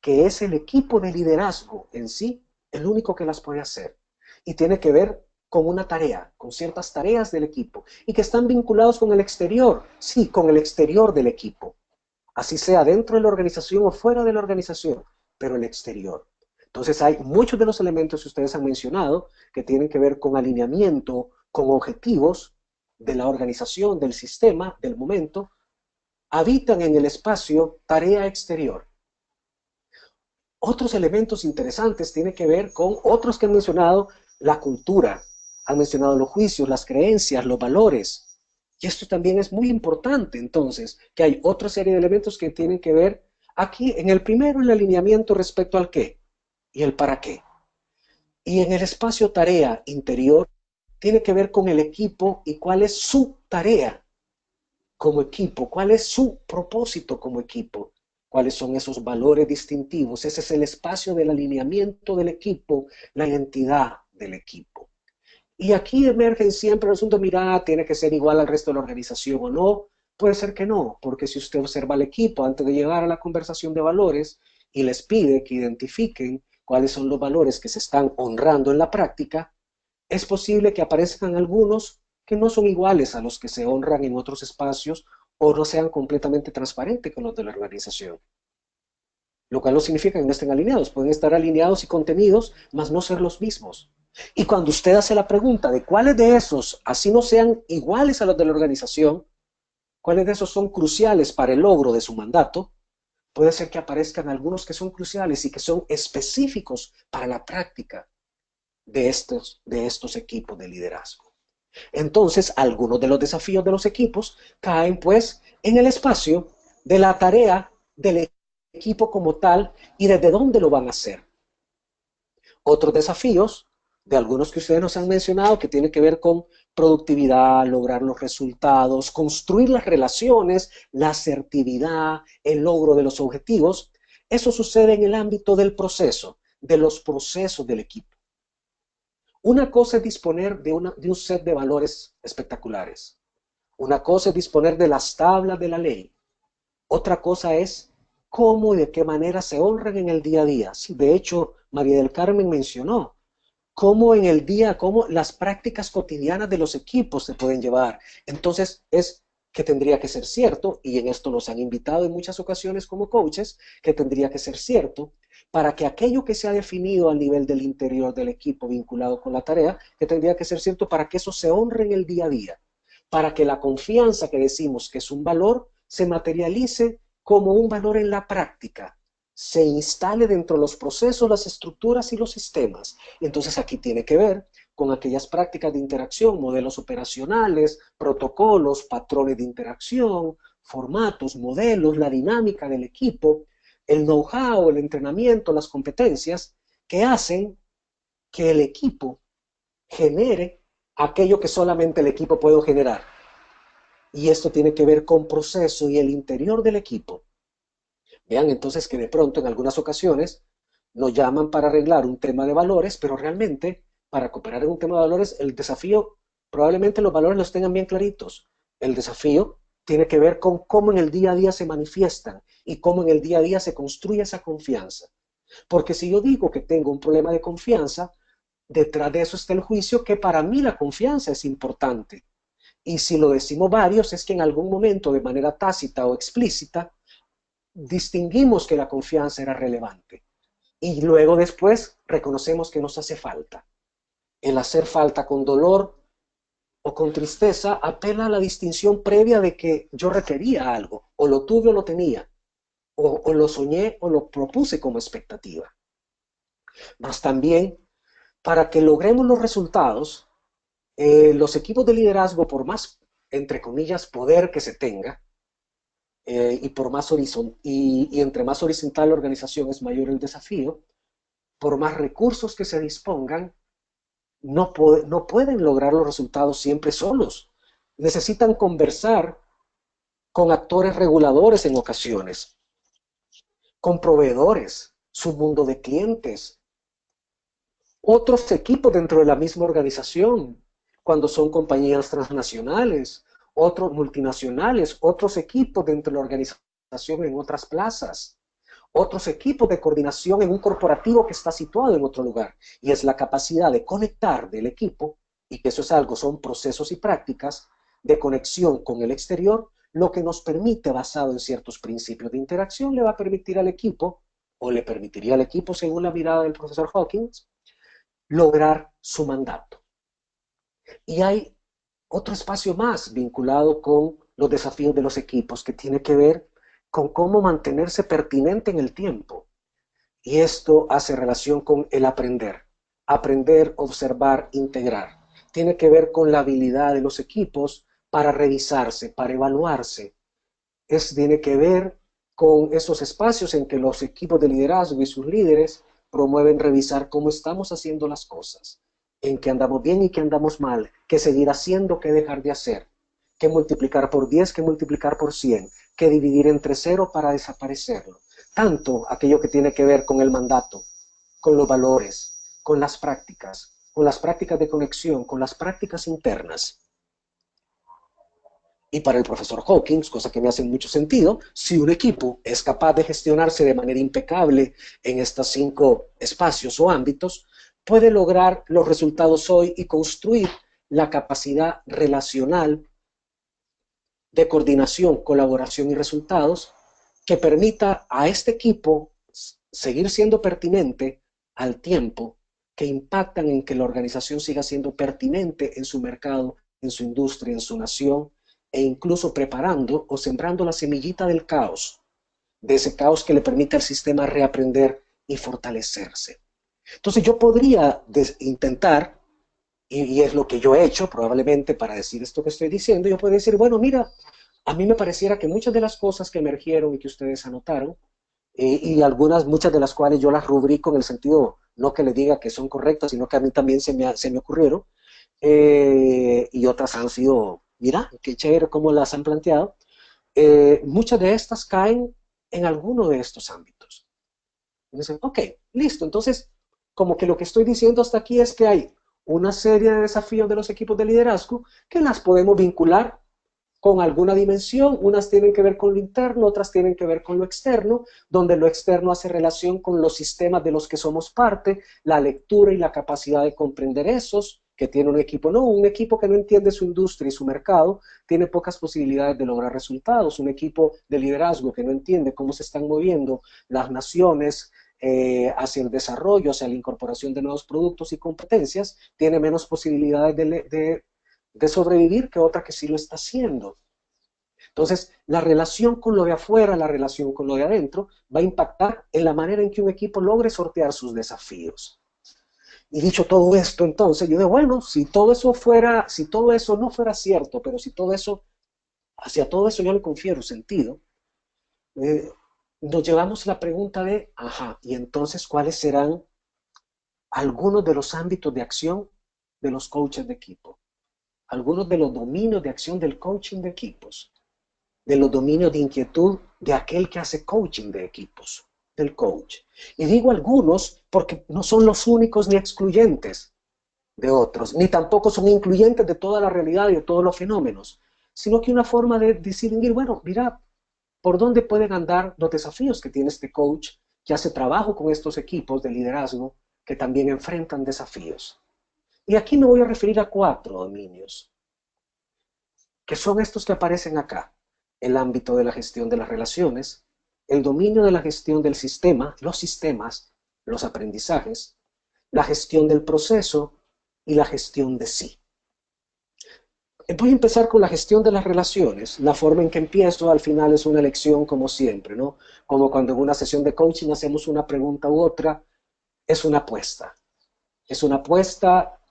que es el equipo de liderazgo en sí el único que las puede hacer. Y tiene que ver con una tarea, con ciertas tareas del equipo, y que están vinculados con el exterior, sí, con el exterior del equipo, así sea dentro de la organización o fuera de la organización, pero el exterior. Entonces hay muchos de los elementos que ustedes han mencionado que tienen que ver con alineamiento, con objetivos de la organización, del sistema, del momento, habitan en el espacio tarea exterior. Otros elementos interesantes tienen que ver con otros que han mencionado, la cultura, han mencionado los juicios, las creencias, los valores. Y esto también es muy importante, entonces, que hay otra serie de elementos que tienen que ver aquí, en el primero, el alineamiento respecto al qué y el para qué. Y en el espacio tarea interior, tiene que ver con el equipo y cuál es su tarea como equipo, cuál es su propósito como equipo, cuáles son esos valores distintivos. Ese es el espacio del alineamiento del equipo, la identidad del equipo. Y aquí emergen siempre el asunto, mira, tiene que ser igual al resto de la organización o no. Puede ser que no, porque si usted observa al equipo antes de llegar a la conversación de valores y les pide que identifiquen cuáles son los valores que se están honrando en la práctica, es posible que aparezcan algunos que no son iguales a los que se honran en otros espacios o no sean completamente transparentes con los de la organización. Lo cual no significa que no estén alineados, pueden estar alineados y contenidos, mas no ser los mismos. Y cuando usted hace la pregunta de cuáles de esos, así no sean iguales a los de la organización, cuáles de esos son cruciales para el logro de su mandato, puede ser que aparezcan algunos que son cruciales y que son específicos para la práctica de estos equipos de liderazgo. Entonces, algunos de los desafíos de los equipos caen pues en el espacio de la tarea del equipo como tal y desde dónde lo van a hacer. Otros desafíos de algunos que ustedes nos han mencionado que tienen que ver con productividad, lograr los resultados, construir las relaciones, la asertividad, el logro de los objetivos. Eso sucede en el ámbito del proceso, de los procesos del equipo. Una cosa es disponer de un set de valores espectaculares. Una cosa es disponer de las tablas de la ley. Otra cosa es cómo y de qué manera se honran en el día a día. Sí, de hecho, María del Carmen mencionó cómo en el día, cómo las prácticas cotidianas de los equipos se pueden llevar. Entonces, es que tendría que ser cierto, y en esto nos han invitado en muchas ocasiones como coaches, que tendría que ser cierto, para que aquello que se ha definido al nivel del interior del equipo vinculado con la tarea, que tendría que ser cierto para que eso se honre en el día a día, para que la confianza que decimos que es un valor se materialice como un valor en la práctica, se instale dentro de los procesos, las estructuras y los sistemas. Entonces aquí tiene que ver con aquellas prácticas de interacción, modelos operacionales, protocolos, patrones de interacción, formatos, modelos, la dinámica del equipo, el know-how, el entrenamiento, las competencias que hacen que el equipo genere aquello que solamente el equipo puede generar. Y esto tiene que ver con proceso y el interior del equipo. Vean entonces que de pronto en algunas ocasiones nos llaman para arreglar un tema de valores, pero realmente para cooperar en un tema de valores, el desafío, probablemente los valores los tengan bien claritos. El desafío tiene que ver con cómo en el día a día se manifiestan y cómo en el día a día se construye esa confianza. Porque si yo digo que tengo un problema de confianza, detrás de eso está el juicio que para mí la confianza es importante. Y si lo decimos varios, es que en algún momento, de manera tácita o explícita, distinguimos que la confianza era relevante. Y luego después reconocemos que nos hace falta. El hacer falta con dolor o con tristeza apela a la distinción previa de que yo requería algo, o lo tuve o lo tenía, o lo soñé o lo propuse como expectativa. Mas también, para que logremos los resultados, los equipos de liderazgo, por más, entre comillas, poder que se tenga, y por más y entre más horizontal la organización es mayor el desafío, por más recursos que se dispongan, no pueden lograr los resultados siempre solos. Necesitan conversar con actores reguladores en ocasiones, con proveedores, su mundo de clientes, otros equipos dentro de la misma organización, cuando son compañías transnacionales, otros multinacionales, otros equipos dentro de la organización en otras plazas, otros equipos de coordinación en un corporativo que está situado en otro lugar. Y es la capacidad de conectar del equipo, y que eso es algo, son procesos y prácticas de conexión con el exterior, lo que nos permite, basado en ciertos principios de interacción, le va a permitir al equipo, o le permitiría al equipo, según la mirada del profesor Hawkins, lograr su mandato. Y hay otro espacio más vinculado con los desafíos de los equipos que tiene que ver con cómo mantenerse pertinente en el tiempo. Y esto hace relación con el aprender. Aprender, observar, integrar. Tiene que ver con la habilidad de los equipos para revisarse, para evaluarse. Tiene que ver con esos espacios en que los equipos de liderazgo y sus líderes promueven revisar cómo estamos haciendo las cosas, en qué andamos bien y qué andamos mal, qué seguir haciendo, qué dejar de hacer, qué multiplicar por 10, qué multiplicar por 100, qué dividir entre cero para desaparecerlo. Tanto aquello que tiene que ver con el mandato, con los valores, con las prácticas de conexión, con las prácticas internas. Y para el profesor Hawkins, cosa que me hace mucho sentido, si un equipo es capaz de gestionarse de manera impecable en estos 5 espacios o ámbitos, puede lograr los resultados hoy y construir la capacidad relacional de coordinación, colaboración y resultados que permita a este equipo seguir siendo pertinente al tiempo, que impactan en que la organización siga siendo pertinente en su mercado, en su industria, en su nación, e incluso preparando o sembrando la semillita del caos, de ese caos que le permite al sistema reaprender y fortalecerse. Entonces yo podría intentar, y es lo que yo he hecho probablemente para decir esto que estoy diciendo, yo podría decir, bueno, mira, a mí me pareciera que muchas de las cosas que emergieron y que ustedes anotaron, y algunas, muchas de las cuales yo las rubrico en el sentido, no que le diga que son correctas, sino que a mí también se me ocurrieron, y otras han sido, mira, qué chévere cómo las han planteado, muchas de estas caen en alguno de estos ámbitos. Y dicen, ok, listo, entonces, como que lo que estoy diciendo hasta aquí es que hay una serie de desafíos de los equipos de liderazgo que las podemos vincular con alguna dimensión, unas tienen que ver con lo interno, otras tienen que ver con lo externo, donde lo externo hace relación con los sistemas de los que somos parte, la lectura y la capacidad de comprender esos que tiene un equipo. No, un equipo que no entiende su industria y su mercado tiene pocas posibilidades de lograr resultados. Un equipo de liderazgo que no entiende cómo se están moviendo las naciones hacia el desarrollo, hacia la incorporación de nuevos productos y competencias, tiene menos posibilidades de sobrevivir que otra que sí lo está haciendo. Entonces, la relación con lo de afuera, la relación con lo de adentro, va a impactar en la manera en que un equipo logre sortear sus desafíos. Y dicho todo esto, entonces, yo digo, bueno, si todo eso no fuera cierto, pero si todo eso, hacia todo eso yo le confiero sentido, eh, nos llevamos la pregunta de, ajá, y entonces, ¿cuáles serán algunos de los ámbitos de acción de los coaches de equipo? Algunos de los dominios de acción del coaching de equipos. de los dominios de inquietud de aquel que hace coaching de equipos, del coach. Y digo algunos porque no son los únicos ni excluyentes de otros, ni tampoco son incluyentes de toda la realidad y de todos los fenómenos, sino que una forma de distinguir, bueno, mira, por dónde pueden andar los desafíos que tiene este coach que hace trabajo con estos equipos de liderazgo que también enfrentan desafíos. Y aquí me voy a referir a 4 dominios, que son estos que aparecen acá: el ámbito de la gestión de las relaciones, el dominio de la gestión del sistema, los sistemas, los aprendizajes, la gestión del proceso y la gestión de sí. Voy a empezar con la gestión de las relaciones. La forma en que empiezo al final es una elección como siempre, ¿no? Como cuando en una sesión de coaching hacemos una pregunta u otra, es una apuesta. Es una apuesta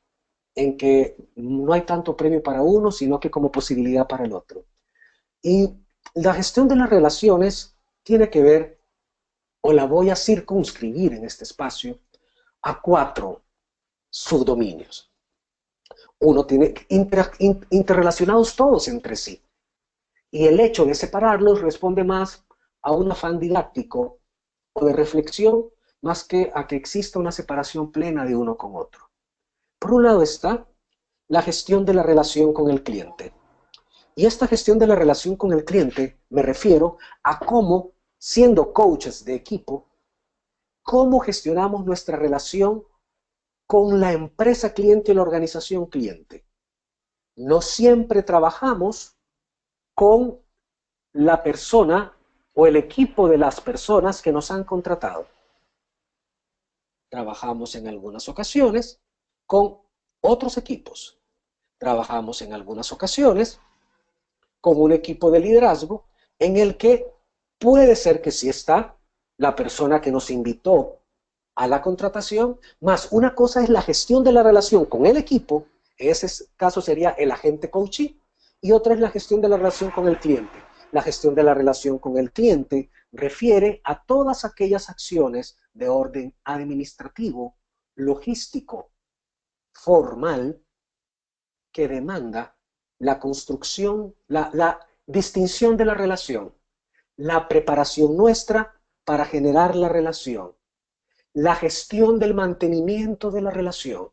en que no hay tanto premio para uno, sino que como posibilidad para el otro. Y la gestión de las relaciones tiene que ver, o la voy a circunscribir en este espacio, a 4 subdominios. Uno tiene interrelacionados todos entre sí. Y el hecho de separarlos responde más a un afán didáctico o de reflexión, más que a que exista una separación plena de uno con otro. Por un lado está la gestión de la relación con el cliente. Y esta gestión de la relación con el cliente me refiero a cómo, siendo coaches de equipo, cómo gestionamos nuestra relación con la empresa cliente y la organización cliente. No siempre trabajamos con la persona o el equipo de las personas que nos han contratado. Trabajamos en algunas ocasiones con otros equipos. Trabajamos en algunas ocasiones con un equipo de liderazgo en el que puede ser que sí está la persona que nos invitó a la contratación, más una cosa es la gestión de la relación con el equipo, en ese caso sería el agente coachee, y otra es la gestión de la relación con el cliente. La gestión de la relación con el cliente refiere a todas aquellas acciones de orden administrativo, logístico, formal, que demanda la construcción, la distinción de la relación, la preparación nuestra para generar la relación, la gestión del mantenimiento de la relación,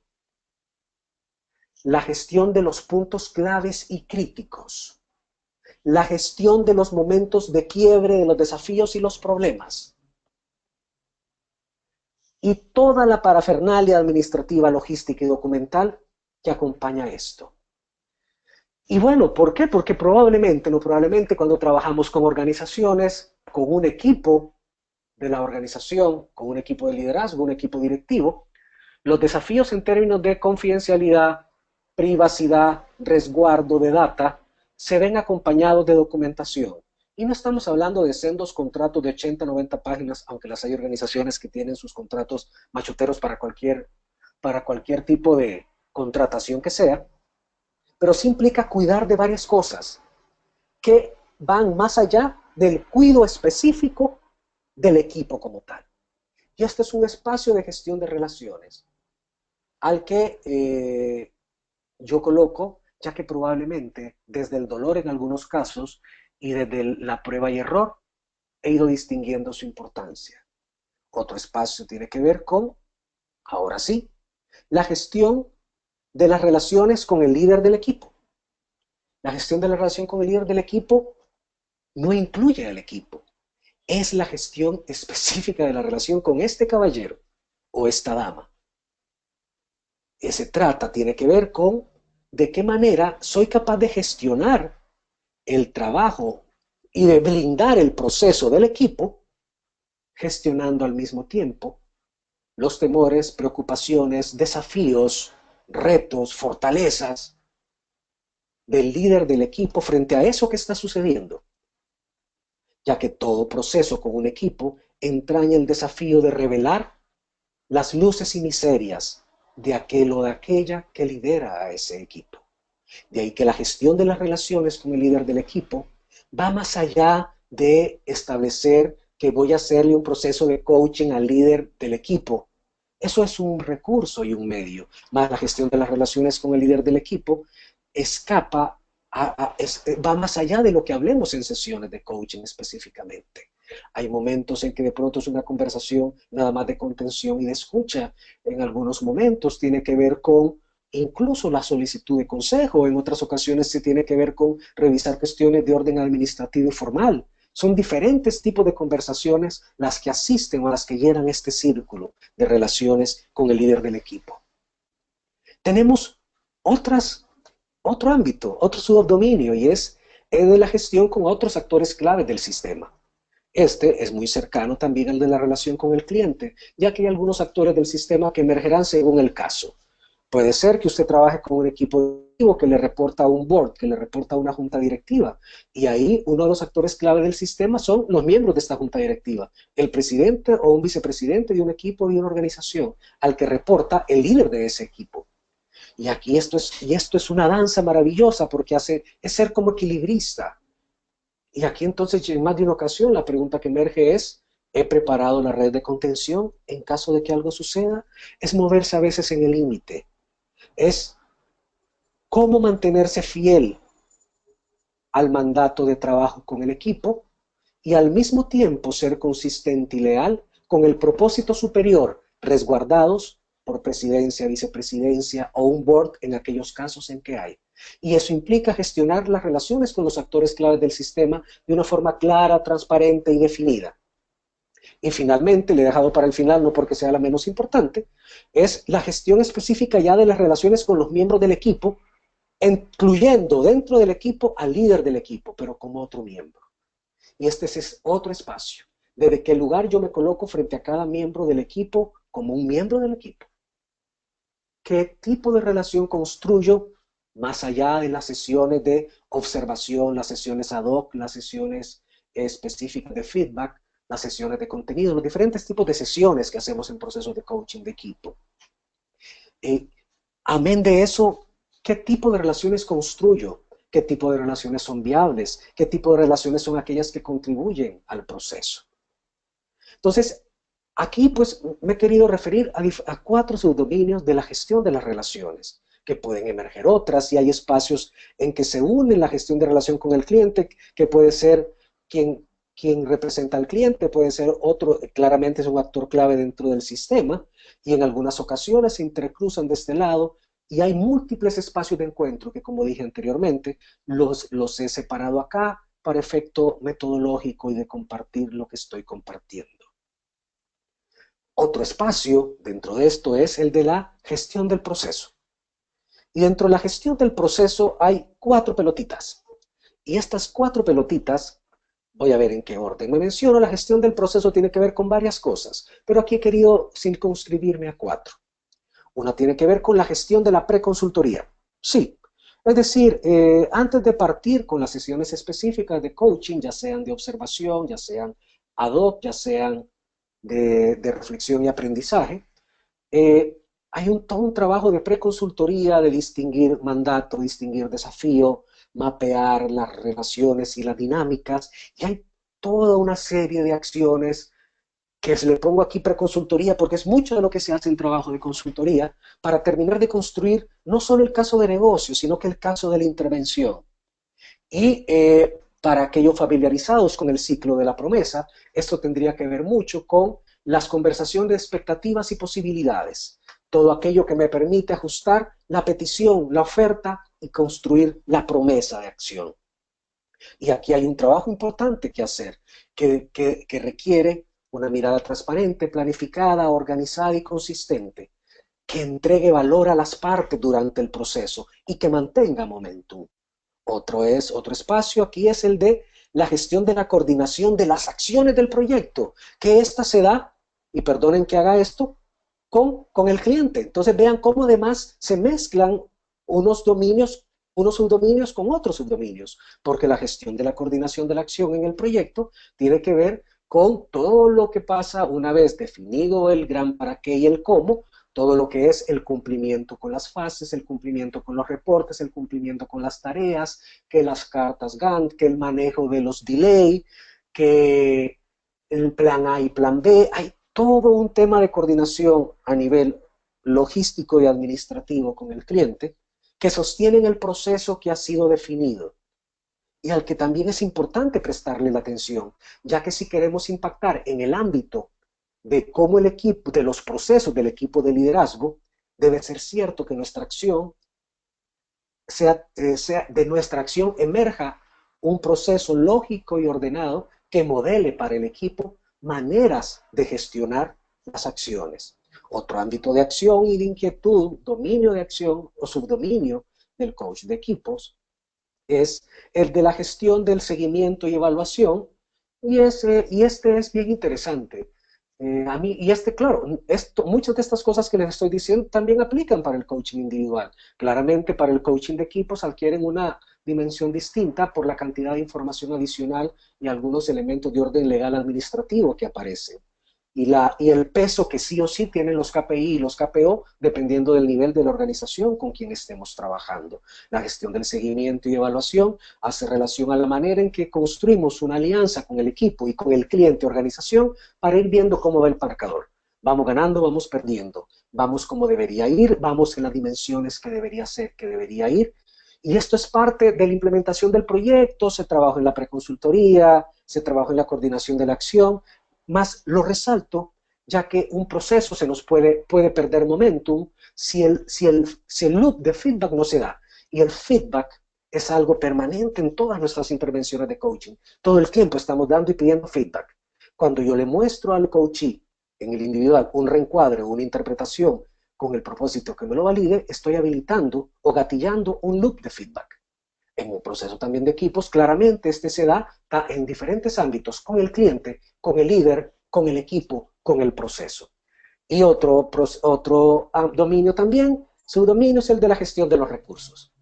la gestión de los puntos claves y críticos, la gestión de los momentos de quiebre, de los desafíos y los problemas, y toda la parafernalia administrativa, logística y documental que acompaña esto. Y bueno, ¿por qué? Porque probablemente, no probablemente, cuando trabajamos con organizaciones, con un equipo de la organización, con un equipo de liderazgo, un equipo directivo, los desafíos en términos de confidencialidad, privacidad, resguardo de data, se ven acompañados de documentación. Y no estamos hablando de sendos contratos de 80, 90 páginas, aunque las hay organizaciones que tienen sus contratos machoteros para cualquier tipo de contratación que sea, pero sí implica cuidar de varias cosas que van más allá del cuidado específico del equipo como tal. Y este es un espacio de gestión de relaciones al que yo coloco, ya que probablemente desde el dolor en algunos casos y desde la prueba y error he ido distinguiendo su importancia. Otro espacio tiene que ver con, ahora sí, la gestión de las relaciones con el líder del equipo. La gestión de la relación con el líder del equipo no incluye al equipo. Es la gestión específica de la relación con este caballero o esta dama. Se trata, tiene que ver con de qué manera soy capaz de gestionar el trabajo y de blindar el proceso del equipo, gestionando al mismo tiempo los temores, preocupaciones, desafíos, retos, fortalezas del líder del equipo frente a eso que está sucediendo, ya que todo proceso con un equipo entraña el desafío de revelar las luces y miserias de aquel o de aquella que lidera a ese equipo. De ahí que la gestión de las relaciones con el líder del equipo va más allá de establecer que voy a hacerle un proceso de coaching al líder del equipo. Eso es un recurso y un medio. Más la gestión de las relaciones con el líder del equipo escapa va más allá de lo que hablemos en sesiones de coaching específicamente. Hay momentos en que de pronto es una conversación nada más de contención y de escucha. En algunos momentos tiene que ver con incluso la solicitud de consejo. En otras ocasiones se tiene que ver con revisar cuestiones de orden administrativo y formal. Son diferentes tipos de conversaciones las que asisten o las que llenan este círculo de relaciones con el líder del equipo. Tenemos otras otro ámbito, otro subdominio, y es el de la gestión con otros actores clave del sistema. Este es muy cercano también al de la relación con el cliente, ya que hay algunos actores del sistema que emergerán según el caso. Puede ser que usted trabaje con un equipo que le reporta a un board, que le reporta a una junta directiva, y ahí uno de los actores clave del sistema son los miembros de esta junta directiva, el presidente o un vicepresidente de un equipo de una organización, al que reporta el líder de ese equipo. Y aquí esto es una danza maravillosa porque es ser como equilibrista. Y aquí entonces en más de una ocasión la pregunta que emerge es, ¿he preparado la red de contención en caso de que algo suceda? Es moverse a veces en el límite. Es cómo mantenerse fiel al mandato de trabajo con el equipo y al mismo tiempo ser consistente y leal con el propósito superior, resguardados por presidencia, vicepresidencia o un board en aquellos casos en que hay. Y eso implica gestionar las relaciones con los actores claves del sistema de una forma clara, transparente y definida. Y finalmente, le he dejado para el final, no porque sea la menos importante, es la gestión específica ya de las relaciones con los miembros del equipo, incluyendo dentro del equipo al líder del equipo, pero como otro miembro. Y este es otro espacio, desde qué lugar yo me coloco frente a cada miembro del equipo como un miembro del equipo. ¿Qué tipo de relación construyo más allá de las sesiones de observación, las sesiones ad hoc, las sesiones específicas de feedback, las sesiones de contenido, los diferentes tipos de sesiones que hacemos en procesos de coaching de equipo? Eh, Amén de eso, ¿qué tipo de relaciones construyo? ¿Qué tipo de relaciones son viables? ¿Qué tipo de relaciones son aquellas que contribuyen al proceso? Entonces, aquí pues me he querido referir a 4 subdominios de la gestión de las relaciones, que pueden emerger otras, y hay espacios en que se une la gestión de relación con el cliente, que puede ser quien representa al cliente, puede ser otro, claramente es un actor clave dentro del sistema, y en algunas ocasiones se intercruzan de este lado, y hay múltiples espacios de encuentro que, como dije anteriormente, los he separado acá para efecto metodológico y de compartir lo que estoy compartiendo. Otro espacio dentro de esto es el de la gestión del proceso. Y dentro de la gestión del proceso hay 4 pelotitas. Y estas 4 pelotitas, voy a ver en qué orden me menciono, la gestión del proceso tiene que ver con varias cosas, pero aquí he querido circunscribirme a 4. Una tiene que ver con la gestión de la preconsultoría. Sí, es decir, antes de partir con las sesiones específicas de coaching, ya sean de observación, ya sean ad hoc, ya sean de reflexión y aprendizaje, eh, hay todo un trabajo de preconsultoría, de distinguir mandato, distinguir desafío, mapear las relaciones y las dinámicas, y hay toda una serie de acciones que se le pongo aquí preconsultoría porque es mucho de lo que se hace en trabajo de consultoría para terminar de construir no solo el caso de negocio, sino que el caso de la intervención. Y para aquellos familiarizados con el ciclo de la promesa, esto tendría que ver mucho con las conversaciones de expectativas y posibilidades. Todo aquello que me permite ajustar la petición, la oferta y construir la promesa de acción. Y aquí hay un trabajo importante que hacer, que requiere una mirada transparente, planificada, organizada y consistente, que entregue valor a las partes durante el proceso y que mantenga momentum. Otro espacio aquí es el de la gestión de la coordinación de las acciones del proyecto, que ésta se da, y perdonen que haga esto, con el cliente. Entonces vean cómo además se mezclan unos dominios, unos subdominios con otros subdominios, porque la gestión de la coordinación de la acción en el proyecto tiene que ver con todo lo que pasa una vez definido el gran para qué y el cómo, todo lo que es el cumplimiento con las fases, el cumplimiento con los reportes, el cumplimiento con las tareas, que las cartas Gantt, que el manejo de los delay, que el plan A y plan B. Hay todo un tema de coordinación a nivel logístico y administrativo con el cliente que sostienen el proceso que ha sido definido y al que también es importante prestarle la atención, ya que si queremos impactar en el ámbito de cómo el equipo, de los procesos del equipo de liderazgo, debe ser cierto que nuestra acción de nuestra acción emerja un proceso lógico y ordenado que modele para el equipo maneras de gestionar las acciones. Otro ámbito de acción y de inquietud, dominio de acción o subdominio del coach de equipos, es el de la gestión del seguimiento y evaluación, y este es bien interesante. Claro, muchas de estas cosas que les estoy diciendo también aplican para el coaching individual. Claramente para el coaching de equipos adquieren una dimensión distinta por la cantidad de información adicional y algunos elementos de orden legal administrativo que aparecen. Y el peso que sí o sí tienen los KPI y los KPO dependiendo del nivel de la organización con quien estemos trabajando. La gestión del seguimiento y evaluación hace relación a la manera en que construimos una alianza con el equipo y con el cliente organización para ir viendo cómo va el marcador. Vamos ganando, vamos perdiendo, vamos como debería ir, vamos en las dimensiones que debería ser, que debería ir. Y esto es parte de la implementación del proyecto, se trabaja en la preconsultoría, se trabaja en la coordinación de la acción, más lo resalto, ya que un proceso se nos puede perder momentum si el loop de feedback no se da. Y el feedback es algo permanente en todas nuestras intervenciones de coaching. Todo el tiempo estamos dando y pidiendo feedback. Cuando yo le muestro al coachee en el individual un reencuadre o una interpretación con el propósito que me lo valide, estoy habilitando o gatillando un loop de feedback. En un proceso también de equipos, claramente este se da en diferentes ámbitos, con el cliente, con el líder, con el equipo, con el proceso. Y otro dominio también, subdominio es el de la gestión de los recursos,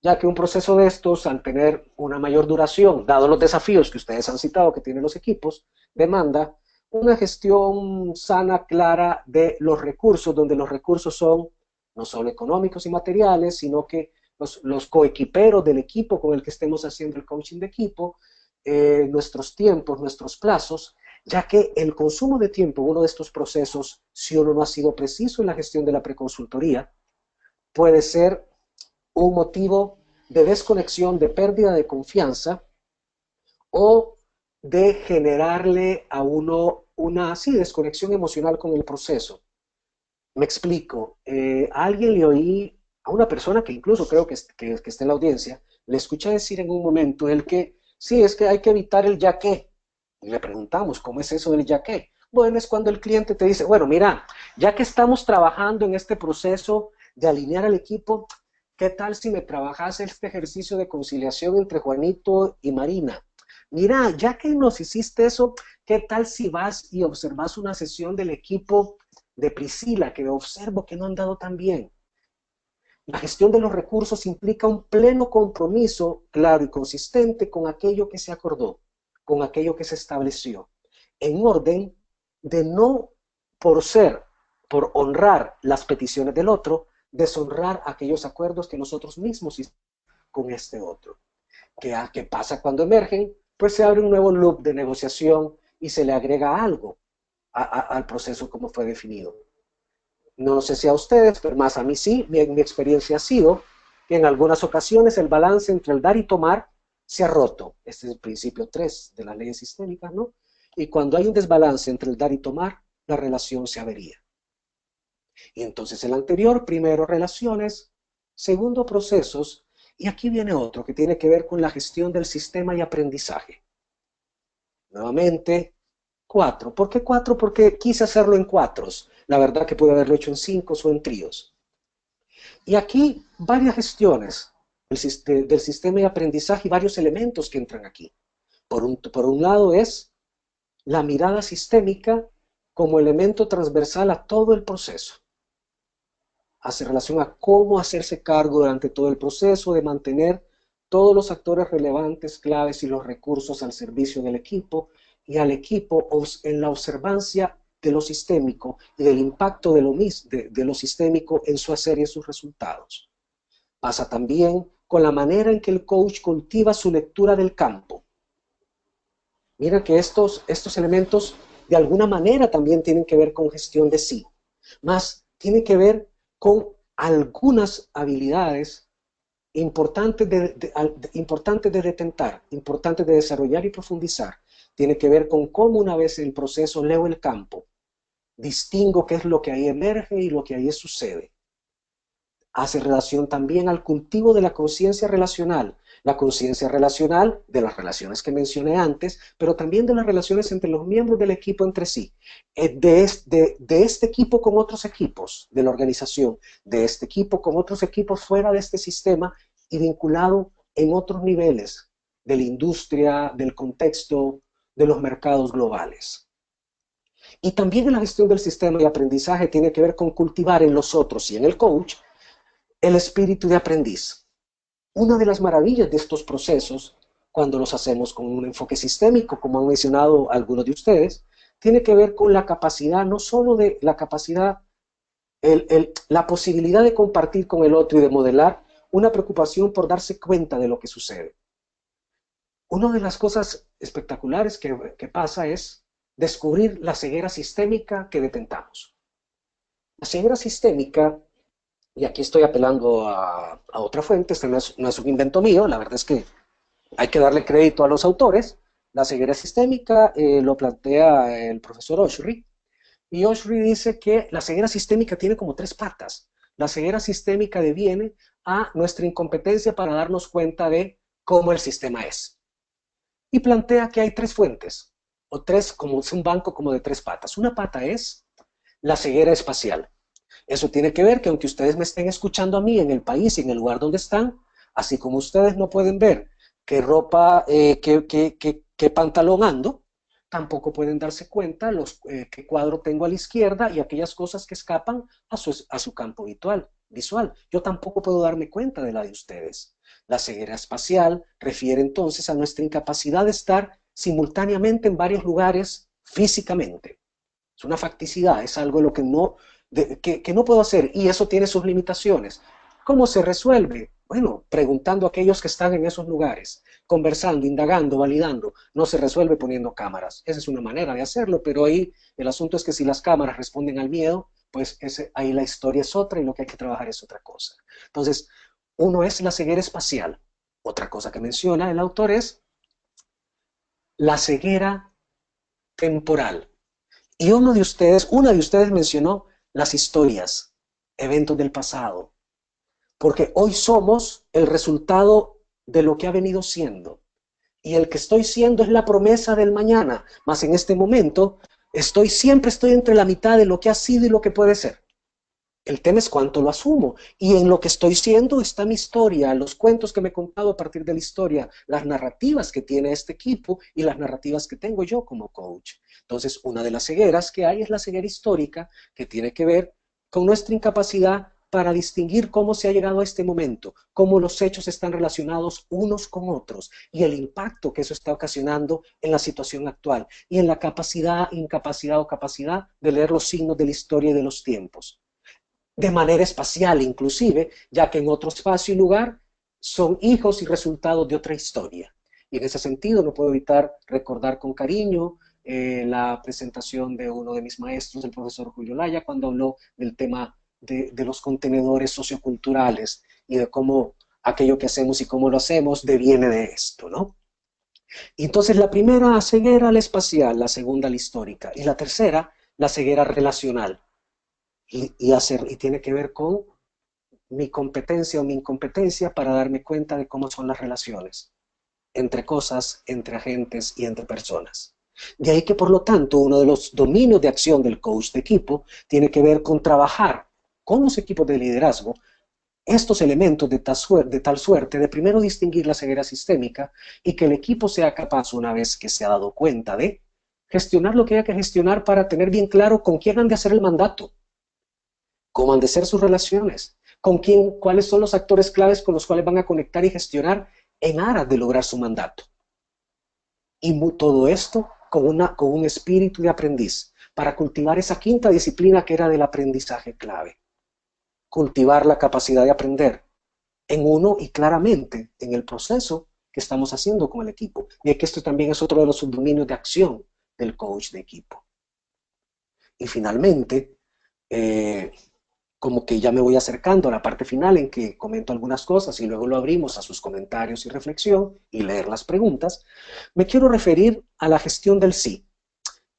ya que un proceso de estos, al tener una mayor duración, dado los desafíos que ustedes han citado que tienen los equipos, demanda una gestión sana, clara de los recursos, donde los recursos son no solo económicos y materiales, sino que los coequiperos del equipo con el que estemos haciendo el coaching de equipo, nuestros tiempos, nuestros plazos, ya que el consumo de tiempo en uno de estos procesos, si uno no ha sido preciso en la gestión de la preconsultoría, puede ser un motivo de desconexión, de pérdida de confianza o de generarle a uno una desconexión emocional con el proceso. Me explico. A alguien le oí, a una persona que incluso creo que está en la audiencia, le escuché decir en un momento el que sí, es que hay que evitar el ya que. Y le preguntamos, ¿cómo es eso del ya que? Bueno, es cuando el cliente te dice, bueno, mira, ya que estamos trabajando en este proceso de alinear al equipo, ¿qué tal si me trabajas este ejercicio de conciliación entre Juanito y Marina? Mira, ya que nos hiciste eso, ¿qué tal si vas y observas una sesión del equipo de Priscila, que observo que no han dado tan bien? La gestión de los recursos implica un pleno compromiso claro y consistente con aquello que se acordó, con aquello que se estableció, en orden de no por honrar las peticiones del otro, deshonrar aquellos acuerdos que nosotros mismos hicimos con este otro. ¿Qué pasa cuando emergen? Pues se abre un nuevo loop de negociación y se le agrega algo al proceso como fue definido. No sé si a ustedes, pero más a mí sí, mi experiencia ha sido que en algunas ocasiones el balance entre el dar y tomar se ha roto. Este es el principio 3 de las leyes sistémicas, ¿no? Y cuando hay un desbalance entre el dar y tomar, la relación se avería. Y entonces el anterior, primero relaciones, segundo procesos, y aquí viene otro que tiene que ver con la gestión del sistema y aprendizaje. Nuevamente, 4. ¿Por qué 4? Porque quise hacerlo en cuatros. La verdad que pude haberlo hecho en 5 o en tríos. Y aquí varias gestiones del sistema de aprendizaje y varios elementos que entran aquí. Por un lado es la mirada sistémica como elemento transversal a todo el proceso. Hace relación a cómo hacerse cargo durante todo el proceso de mantener todos los actores relevantes, claves y los recursos al servicio del equipo y al equipo en la observancia de lo sistémico y del impacto de lo sistémico en su hacer y en sus resultados. Pasa también con la manera en que el coach cultiva su lectura del campo. Mira que estos elementos de alguna manera también tienen que ver con gestión de sí, más tiene que ver con algunas habilidades importante de detentar, importante de desarrollar y profundizar, tiene que ver con cómo una vez en el proceso leo el campo, distingo qué es lo que ahí emerge y lo que ahí sucede. Hace relación también al cultivo de la conciencia relacional de las relaciones que mencioné antes, pero también de las relaciones entre los miembros del equipo entre sí, de este equipo con otros equipos de la organización, de este equipo con otros equipos fuera de este sistema y vinculado en otros niveles de la industria, del contexto, de los mercados globales. Y también en la gestión del sistema de aprendizaje tiene que ver con cultivar en los otros y en el coach el espíritu de aprendiz. Una de las maravillas de estos procesos, cuando los hacemos con un enfoque sistémico, como han mencionado algunos de ustedes, tiene que ver con la capacidad, no solo de la capacidad, la posibilidad de compartir con el otro y de modelar una preocupación por darse cuenta de lo que sucede. Una de las cosas espectaculares que pasa es descubrir la ceguera sistémica que detentamos. La ceguera sistémica, y aquí estoy apelando a otra fuente, este no es un invento mío, la verdad es que hay que darle crédito a los autores. La ceguera sistémica lo plantea el profesor Oshry, y Oshry dice que la ceguera sistémica tiene como tres patas. La ceguera sistémica deviene a nuestra incompetencia para darnos cuenta de cómo el sistema es. Y plantea que hay tres fuentes, o tres, como es un banco como de tres patas. Una pata es la ceguera espacial. Eso tiene que ver que aunque ustedes me estén escuchando a mí en el país y en el lugar donde están, así como ustedes no pueden ver qué ropa, qué pantalón ando, tampoco pueden darse cuenta qué cuadro tengo a la izquierda y aquellas cosas que escapan a su campo visual. Yo tampoco puedo darme cuenta de la de ustedes. La ceguera espacial refiere entonces a nuestra incapacidad de estar simultáneamente en varios lugares físicamente. Es una facticidad, es algo lo que que no puedo hacer, y eso tiene sus limitaciones. ¿Cómo se resuelve? Bueno, preguntando a aquellos que están en esos lugares, conversando, indagando, validando. No se resuelve poniendo cámaras. Esa es una manera de hacerlo, pero ahí el asunto es que si las cámaras responden al miedo, pues ahí la historia es otra y lo que hay que trabajar es otra cosa. Entonces, uno es la ceguera espacial. Otra cosa que menciona el autor es la ceguera temporal. Y una de ustedes mencionó las historias, eventos del pasado, porque hoy somos el resultado de lo que ha venido siendo. Y el que estoy siendo es la promesa del mañana, mas en este momento siempre estoy entre la mitad de lo que ha sido y lo que puede ser. El tema es cuánto lo asumo. Y en lo que estoy siendo está mi historia, los cuentos que me he contado a partir de la historia, las narrativas que tiene este equipo y las narrativas que tengo yo como coach. Entonces, una de las cegueras que hay es la ceguera histórica, que tiene que ver con nuestra incapacidad para distinguir cómo se ha llegado a este momento, cómo los hechos están relacionados unos con otros y el impacto que eso está ocasionando en la situación actual y en la capacidad, incapacidad o capacidad de leer los signos de la historia y de los tiempos de manera espacial inclusive, ya que en otro espacio y lugar son hijos y resultados de otra historia. Y en ese sentido no puedo evitar recordar con cariño la presentación de uno de mis maestros, el profesor Julio Laya, cuando habló del tema de los contenedores socioculturales y de cómo aquello que hacemos y cómo lo hacemos deviene de esto, ¿no? Y entonces la primera ceguera, la espacial, la segunda, la histórica, y la tercera, la ceguera relacional. Y tiene que ver con mi competencia o mi incompetencia para darme cuenta de cómo son las relaciones entre cosas, entre agentes y entre personas. De ahí que, por lo tanto, uno de los dominios de acción del coach de equipo tiene que ver con trabajar con los equipos de liderazgo estos elementos de tal suerte de primero distinguir la ceguera sistémica y que el equipo sea capaz, una vez que se ha dado cuenta de gestionar lo que haya que gestionar para tener bien claro con quién han de hacer el mandato, cómo han de ser sus relaciones, con quién, cuáles son los actores claves con los cuales van a conectar y gestionar en aras de lograr su mandato. Y todo esto con un espíritu de aprendiz, para cultivar esa quinta disciplina que era del aprendizaje clave. Cultivar la capacidad de aprender en uno y claramente en el proceso que estamos haciendo con el equipo. Y que esto también es otro de los subdominios de acción del coach de equipo. Y finalmente, como que ya me voy acercando a la parte final en que comento algunas cosas y luego lo abrimos a sus comentarios y reflexión y leer las preguntas, me quiero referir a la gestión del sí,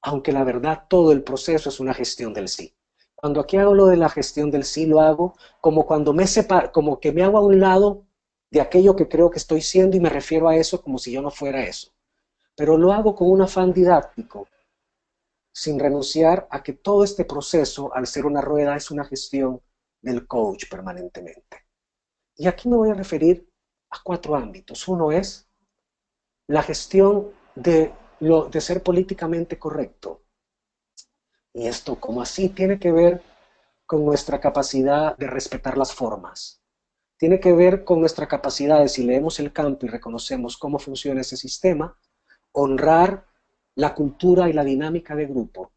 aunque la verdad todo el proceso es una gestión del sí. Cuando aquí hago lo de la gestión del sí, lo hago como cuando me separo, como que me hago a un lado de aquello que creo que estoy siendo y me refiero a eso como si yo no fuera eso. Pero lo hago con un afán didáctico, sin renunciar a que todo este proceso, al ser una rueda, es una gestión del coach permanentemente. Y aquí me voy a referir a 4 ámbitos. Uno es la gestión de ser políticamente correcto. Y esto, como así, tiene que ver con nuestra capacidad de respetar las formas. Tiene que ver con nuestra capacidad de, si leemos el campo y reconocemos cómo funciona ese sistema, honrar la cultura y la dinámica de grupo.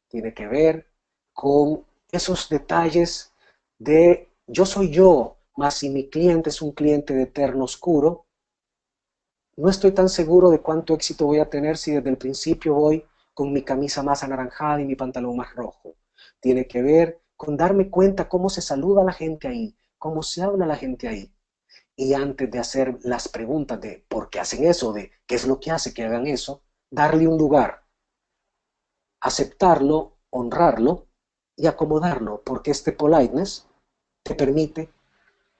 Tiene que ver con esos detalles de yo soy yo, más si mi cliente es un cliente de eterno oscuro, no estoy tan seguro de cuánto éxito voy a tener si desde el principio voy con mi camisa más anaranjada y mi pantalón más rojo. Tiene que ver con darme cuenta cómo se saluda a la gente ahí, cómo se habla a la gente ahí. Y antes de hacer las preguntas de por qué hacen eso, de qué es lo que hace que hagan eso, darle un lugar, aceptarlo, honrarlo y acomodarlo, porque este politeness te permite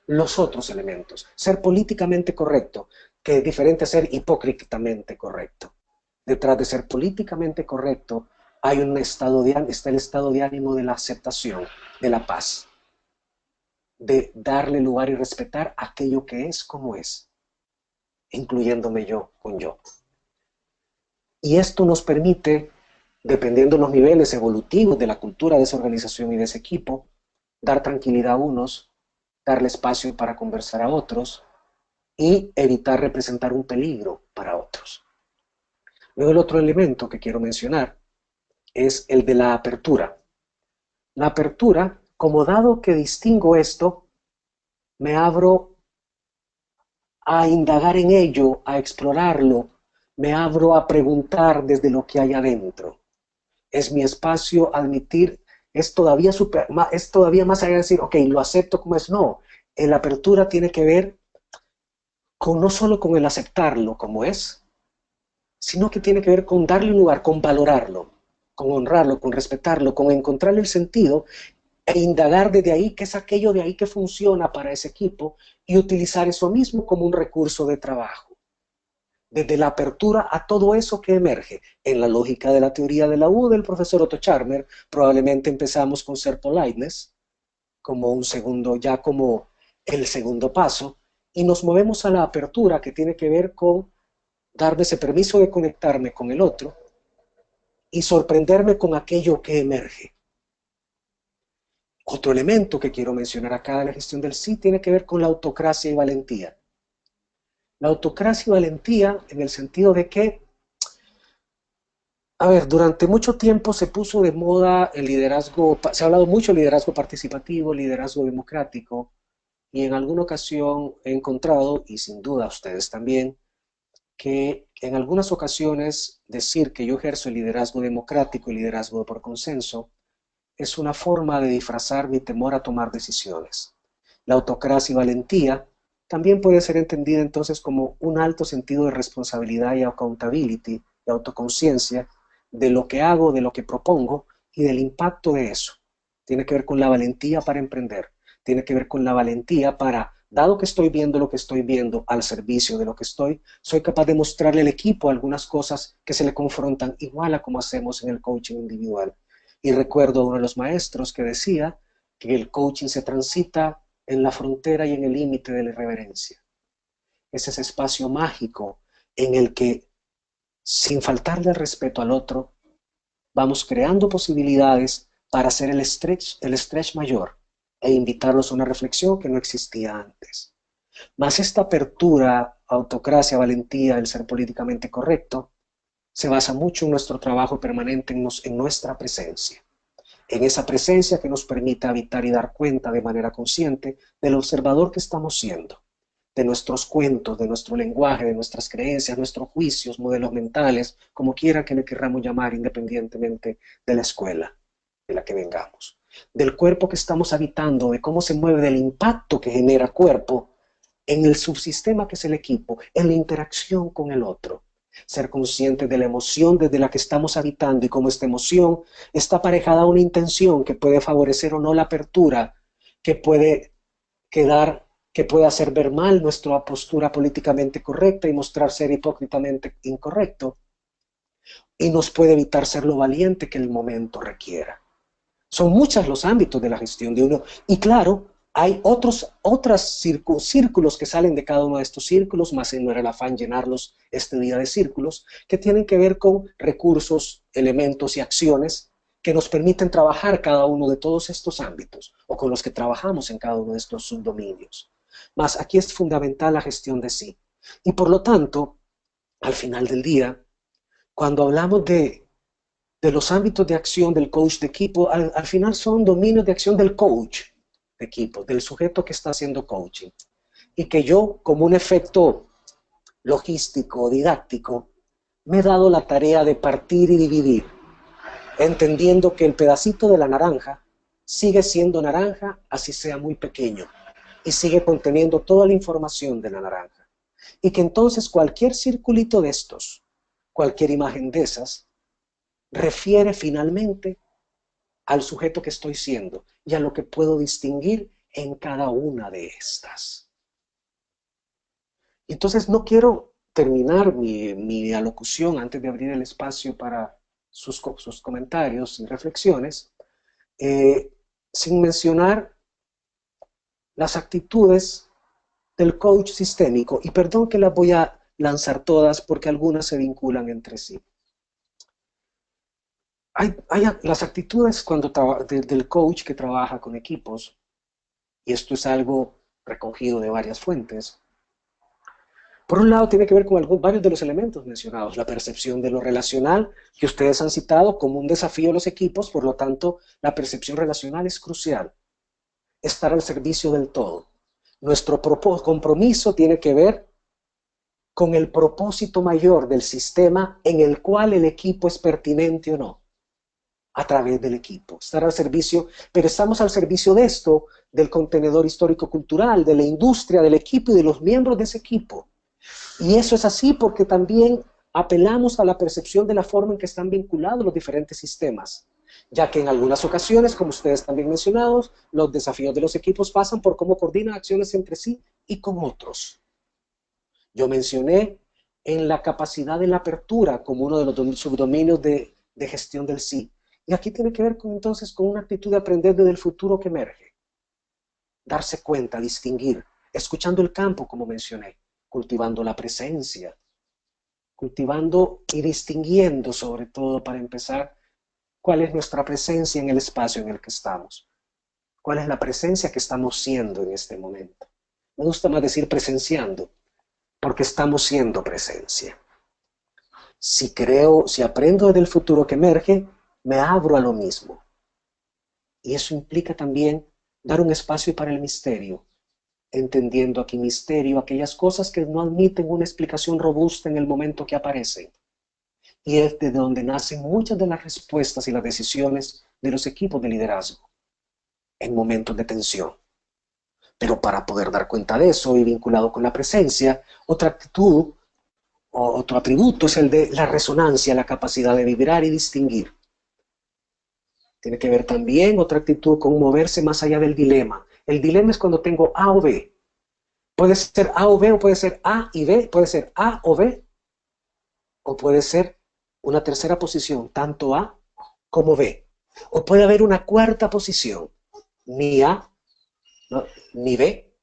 los otros elementos. Ser políticamente correcto, que es diferente a ser hipócritamente correcto. Detrás de ser políticamente correcto hay está el estado de ánimo de la aceptación, de la paz, de darle lugar y respetar aquello que es como es, incluyéndome yo con yo. Y esto nos permite, dependiendo de los niveles evolutivos de la cultura de esa organización y de ese equipo, dar tranquilidad a unos, darle espacio para conversar a otros y evitar representar un peligro para otros. Luego el otro elemento que quiero mencionar es el de la apertura. La apertura, como dado que distingo esto, me abro a indagar en ello, a explorarlo, me abro a preguntar desde lo que hay adentro. Es mi espacio admitir, es todavía más allá de decir, ok, lo acepto como es, no. La apertura tiene que ver con no solo con el aceptarlo como es, sino que tiene que ver con darle un lugar, con valorarlo, con honrarlo, con respetarlo, con encontrarle el sentido e indagar desde ahí qué es aquello de ahí que funciona para ese equipo y utilizar eso mismo como un recurso de trabajo. Desde la apertura a todo eso que emerge. En la lógica de la teoría de la U del profesor Otto Scharmer, probablemente empezamos con ser politeness, como un segundo, ya como el segundo paso, y nos movemos a la apertura que tiene que ver con darme ese permiso de conectarme con el otro y sorprenderme con aquello que emerge. Otro elemento que quiero mencionar acá de la gestión del sí tiene que ver con la autocracia y valentía. La autocracia y valentía en el sentido de que, a ver, durante mucho tiempo se puso de moda el liderazgo, se ha hablado mucho de liderazgo participativo, liderazgo democrático, y en alguna ocasión he encontrado, y sin duda ustedes también, que en algunas ocasiones decir que yo ejerzo el liderazgo democrático y liderazgo por consenso es una forma de disfrazar mi temor a tomar decisiones. La autocracia y valentía también puede ser entendida entonces como un alto sentido de responsabilidad y accountability, de autoconciencia, de lo que hago, de lo que propongo y del impacto de eso. Tiene que ver con la valentía para emprender, tiene que ver con la valentía para, dado que estoy viendo lo que estoy viendo al servicio de lo que estoy, soy capaz de mostrarle al equipo algunas cosas que se le confrontan igual a como hacemos en el coaching individual. Y recuerdo a uno de los maestros que decía que el coaching se transita en la frontera y en el límite de la irreverencia. Es ese espacio mágico en el que, sin faltarle el respeto al otro, vamos creando posibilidades para hacer el stretch mayor e invitarlos a una reflexión que no existía antes. Mas esta apertura, autocracia, valentía, el ser políticamente correcto, se basa mucho en nuestro trabajo permanente, en nuestra presencia. En esa presencia que nos permite habitar y dar cuenta de manera consciente del observador que estamos siendo, de nuestros cuentos, de nuestro lenguaje, de nuestras creencias, nuestros juicios, modelos mentales, como quiera que le querramos llamar, independientemente de la escuela de la que vengamos. del cuerpo que estamos habitando, de cómo se mueve, del impacto que genera cuerpo en el subsistema que es el equipo, en la interacción con el otro. Ser consciente de la emoción desde la que estamos habitando y cómo esta emoción está aparejada a una intención que puede favorecer o no la apertura, que puede que puede hacer ver mal nuestra postura políticamente correcta y mostrar ser hipócritamente incorrecto, y nos puede evitar ser lo valiente que el momento requiera. Son muchos los ámbitos de la gestión de uno, y claro, hay otros círculos que salen de cada uno de estos círculos, más no era el afán llenarlos este día de círculos, que tienen que ver con recursos, elementos y acciones que nos permiten trabajar cada uno de todos estos ámbitos, o con los que trabajamos en cada uno de estos subdominios. Más aquí es fundamental la gestión de sí. Y por lo tanto, al final del día, cuando hablamos de los ámbitos de acción del coach de equipo, al final son dominios de acción del coach de equipo, del sujeto que está haciendo coaching. Y que yo, como un efecto logístico, didáctico, me he dado la tarea de partir y dividir, entendiendo que el pedacito de la naranja sigue siendo naranja, así sea muy pequeño, y sigue conteniendo toda la información de la naranja. Y que entonces cualquier circulito de estos, cualquier imagen de esas, refiere finalmente al sujeto que estoy siendo y a lo que puedo distinguir en cada una de estas. Entonces no quiero terminar mi alocución antes de abrir el espacio para sus comentarios y reflexiones, sin mencionar las actitudes del coach sistémico, y perdón que las voy a lanzar todas porque algunas se vinculan entre sí. Hay las actitudes del coach que trabaja con equipos, y esto es algo recogido de varias fuentes. Por un lado, tiene que ver con varios de los elementos mencionados, la percepción de lo relacional, que ustedes han citado como un desafío a los equipos, por lo tanto, la percepción relacional es crucial, estar al servicio del todo. Nuestro compromiso tiene que ver con el propósito mayor del sistema en el cual el equipo es pertinente o no, a través del equipo, estar al servicio, pero estamos al servicio de esto, del contenedor histórico-cultural, de la industria, del equipo y de los miembros de ese equipo. Y eso es así porque también apelamos a la percepción de la forma en que están vinculados los diferentes sistemas, ya que en algunas ocasiones, como ustedes también mencionados, los desafíos de los equipos pasan por cómo coordinan acciones entre sí y con otros. Yo mencioné en la capacidad de la apertura como uno de los subdominios de gestión del sí. Y aquí tiene que ver entonces con una actitud de aprender desde el futuro que emerge. Darse cuenta, distinguir, escuchando el campo, como mencioné, cultivando la presencia, cultivando y distinguiendo sobre todo para empezar cuál es nuestra presencia en el espacio en el que estamos, cuál es la presencia que estamos siendo en este momento. Me gusta más decir presenciando, porque estamos siendo presencia. Si aprendo del futuro que emerge, me abro a lo mismo. Y eso implica también dar un espacio para el misterio, entendiendo aquí misterio, aquellas cosas que no admiten una explicación robusta en el momento que aparecen. Y es de donde nacen muchas de las respuestas y las decisiones de los equipos de liderazgo en momentos de tensión. Pero para poder dar cuenta de eso y vinculado con la presencia, otra actitud o otro atributo es el de la resonancia, la capacidad de vibrar y distinguir. Tiene que ver también otra actitud con moverse más allá del dilema. El dilema es cuando tengo A o B. Puede ser A o B, o puede ser A y B, puede ser A o B, o puede ser una tercera posición, tanto A como B. O puede haber una cuarta posición, ni A, no, ni B,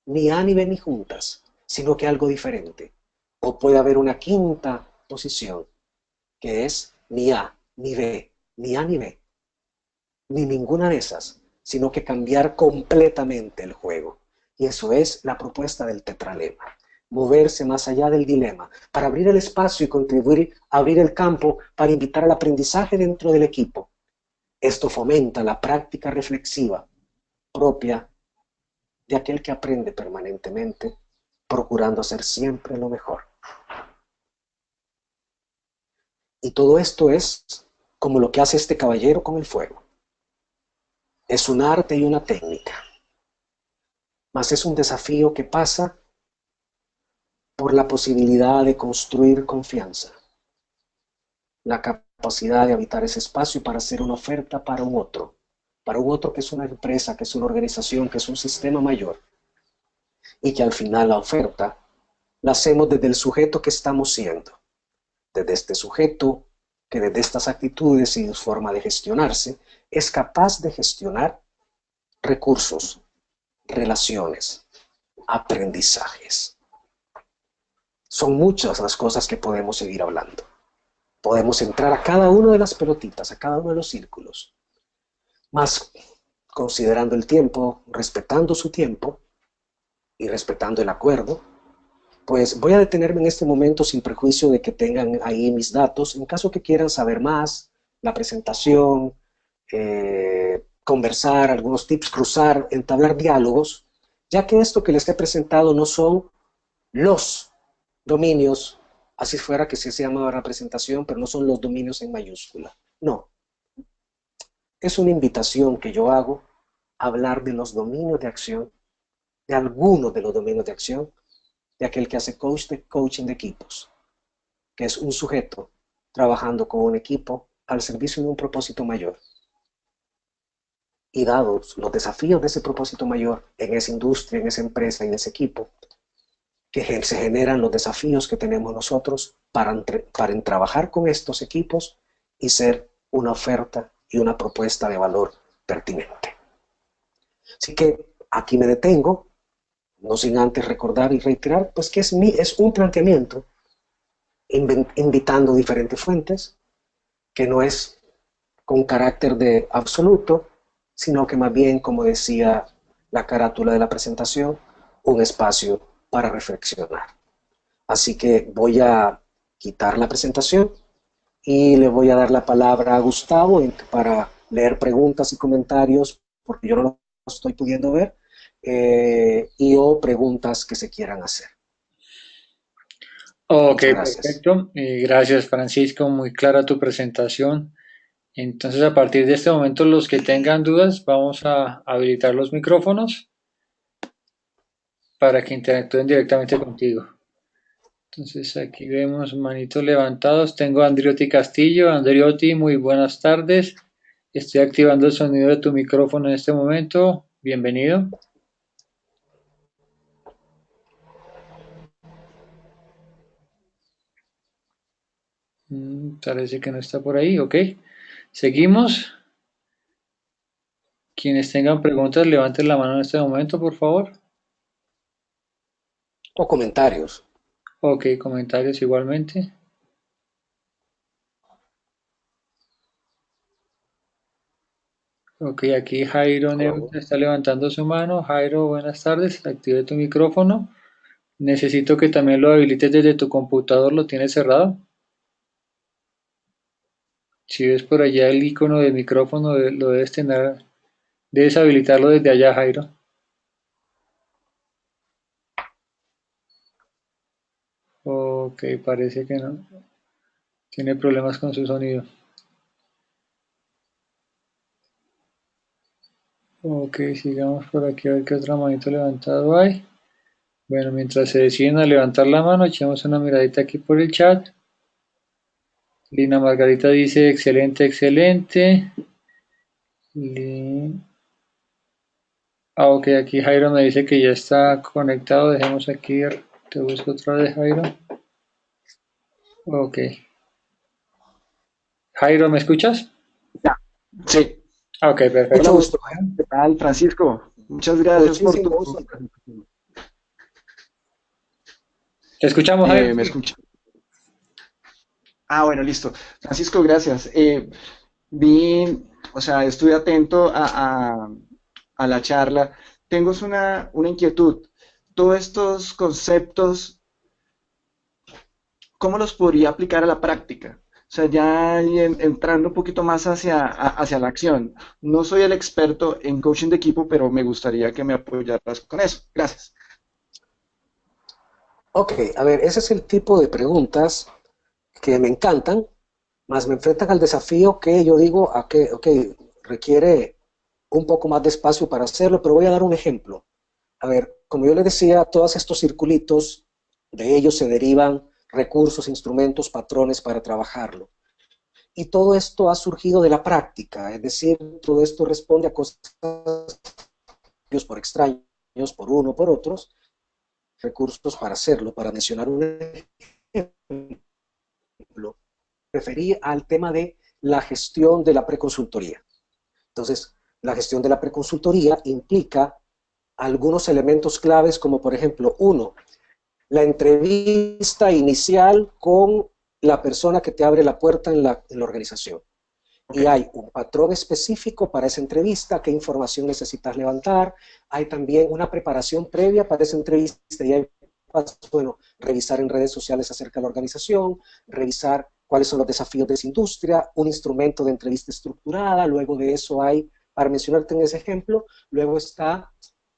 ni A ni B ni juntas, sino que algo diferente. O puede haber una quinta posición, que es ni A, ni B, ni A ni B, ni ninguna de esas, sino que cambiar completamente el juego. Y eso es la propuesta del tetralema. Moverse más allá del dilema, para abrir el espacio y contribuir a abrir el campo para invitar al aprendizaje dentro del equipo. Esto fomenta la práctica reflexiva propia de aquel que aprende permanentemente, procurando hacer siempre lo mejor. Y todo esto es como lo que hace este caballero con el fuego. Es un arte y una técnica, mas es un desafío que pasa por la posibilidad de construir confianza, la capacidad de habitar ese espacio para hacer una oferta para un otro que es una empresa, que es una organización, que es un sistema mayor, y que al final la oferta la hacemos desde el sujeto que estamos siendo, desde este sujeto que desde estas actitudes y su forma de gestionarse es capaz de gestionar recursos, relaciones, aprendizajes. Son muchas las cosas que podemos seguir hablando. Podemos entrar a cada una de las pelotitas, a cada uno de los círculos, más considerando el tiempo, respetando su tiempo y respetando el acuerdo. Pues voy a detenerme en este momento sin prejuicio de que tengan ahí mis datos, en caso que quieran saber más, la presentación, conversar, algunos tips, cruzar, entablar diálogos, ya que esto que les he presentado no son los dominios, así fuera que se llama la presentación, pero no son los dominios en mayúscula. No, es una invitación que yo hago a hablar de los dominios de acción, de algunos de los dominios de acción, de aquel que hace coaching de equipos, que es un sujeto trabajando con un equipo al servicio de un propósito mayor. Y dados los desafíos de ese propósito mayor en esa industria, en esa empresa, en ese equipo, que se generan los desafíos que tenemos nosotros para trabajar con estos equipos y ser una oferta y una propuesta de valor pertinente. Así que aquí me detengo, no sin antes recordar y reiterar, pues que es un planteamiento invitando diferentes fuentes, que no es con carácter de absoluto, sino que más bien, como decía la carátula de la presentación, un espacio para reflexionar. Así que voy a quitar la presentación y le voy a dar la palabra a Gustavo para leer preguntas y comentarios, porque yo no lo estoy pudiendo ver, y o preguntas que se quieran hacer. Ok, Muchas gracias. perfecto. Gracias, Francisco. Muy clara tu presentación. Entonces, a partir de este momento, los que tengan dudas, vamos a habilitar los micrófonos para que interactúen directamente contigo. Entonces, aquí vemos manitos levantados. Tengo a Andriotti Castillo. Andriotti, muy buenas tardes. Estoy activando el sonido de tu micrófono en este momento. Bienvenido. Parece que no está por ahí. Ok. Seguimos. Quienes tengan preguntas, levanten la mano en este momento, por favor. O comentarios. Ok, comentarios igualmente. Ok, aquí Jairo Neus está levantando su mano. Jairo, buenas tardes. Active tu micrófono. Necesito que también lo habilites desde tu computador. ¿Lo tienes cerrado? Si ves por allá el icono de micrófono, lo debes tener. Debes habilitarlo desde allá, Jairo. Ok, parece que no. Tiene problemas con su sonido. Ok, sigamos por aquí a ver qué otra manito levantado hay. Bueno, mientras se deciden a levantar la mano, echemos una miradita aquí por el chat. Lina Margarita dice, excelente, excelente. Ok, aquí Jairo me dice que ya está conectado. Dejemos aquí, te busco otra vez, Jairo. Ok. Jairo, ¿me escuchas? Ya, sí. Ok, Mucho perfecto. gusto. ¿Qué tal, Francisco? Muchas gracias por tu Muchísimo gusto. presentación. Te escuchamos, Jairo. ¿Me escucha? Ah, bueno, listo. Francisco, gracias. Vi, o sea, estuve atento a la charla. Tengo una inquietud. Todos estos conceptos, ¿cómo los podría aplicar a la práctica? O sea, ya ahí entrando un poquito más hacia la acción. No soy el experto en coaching de equipo, pero me gustaría que me apoyaras con eso. Gracias. Ok, a ver, ese es el tipo de preguntas que me encantan, más me enfrentan al desafío que yo digo, a que, ok, requiere un poco más de espacio para hacerlo, pero voy a dar un ejemplo. A ver, como yo les decía, todos estos circulitos, de ellos se derivan recursos, instrumentos, patrones para trabajarlo. Y todo esto ha surgido de la práctica, es decir, todo esto responde a cosas por extraños, por uno, por otros, recursos para hacerlo. Para mencionar un ejemplo, referí al tema de la gestión de la preconsultoría. Entonces, la gestión de la preconsultoría implica algunos elementos claves como, por ejemplo, uno, la entrevista inicial con la persona que te abre la puerta en la organización. Y hay un patrón específico para esa entrevista, qué información necesitas levantar, hay también una preparación previa para esa entrevista y hay, bueno, revisar en redes sociales acerca de la organización, revisar cuáles son los desafíos de esa industria, un instrumento de entrevista estructurada, luego de eso hay, para mencionarte en ese ejemplo, luego está,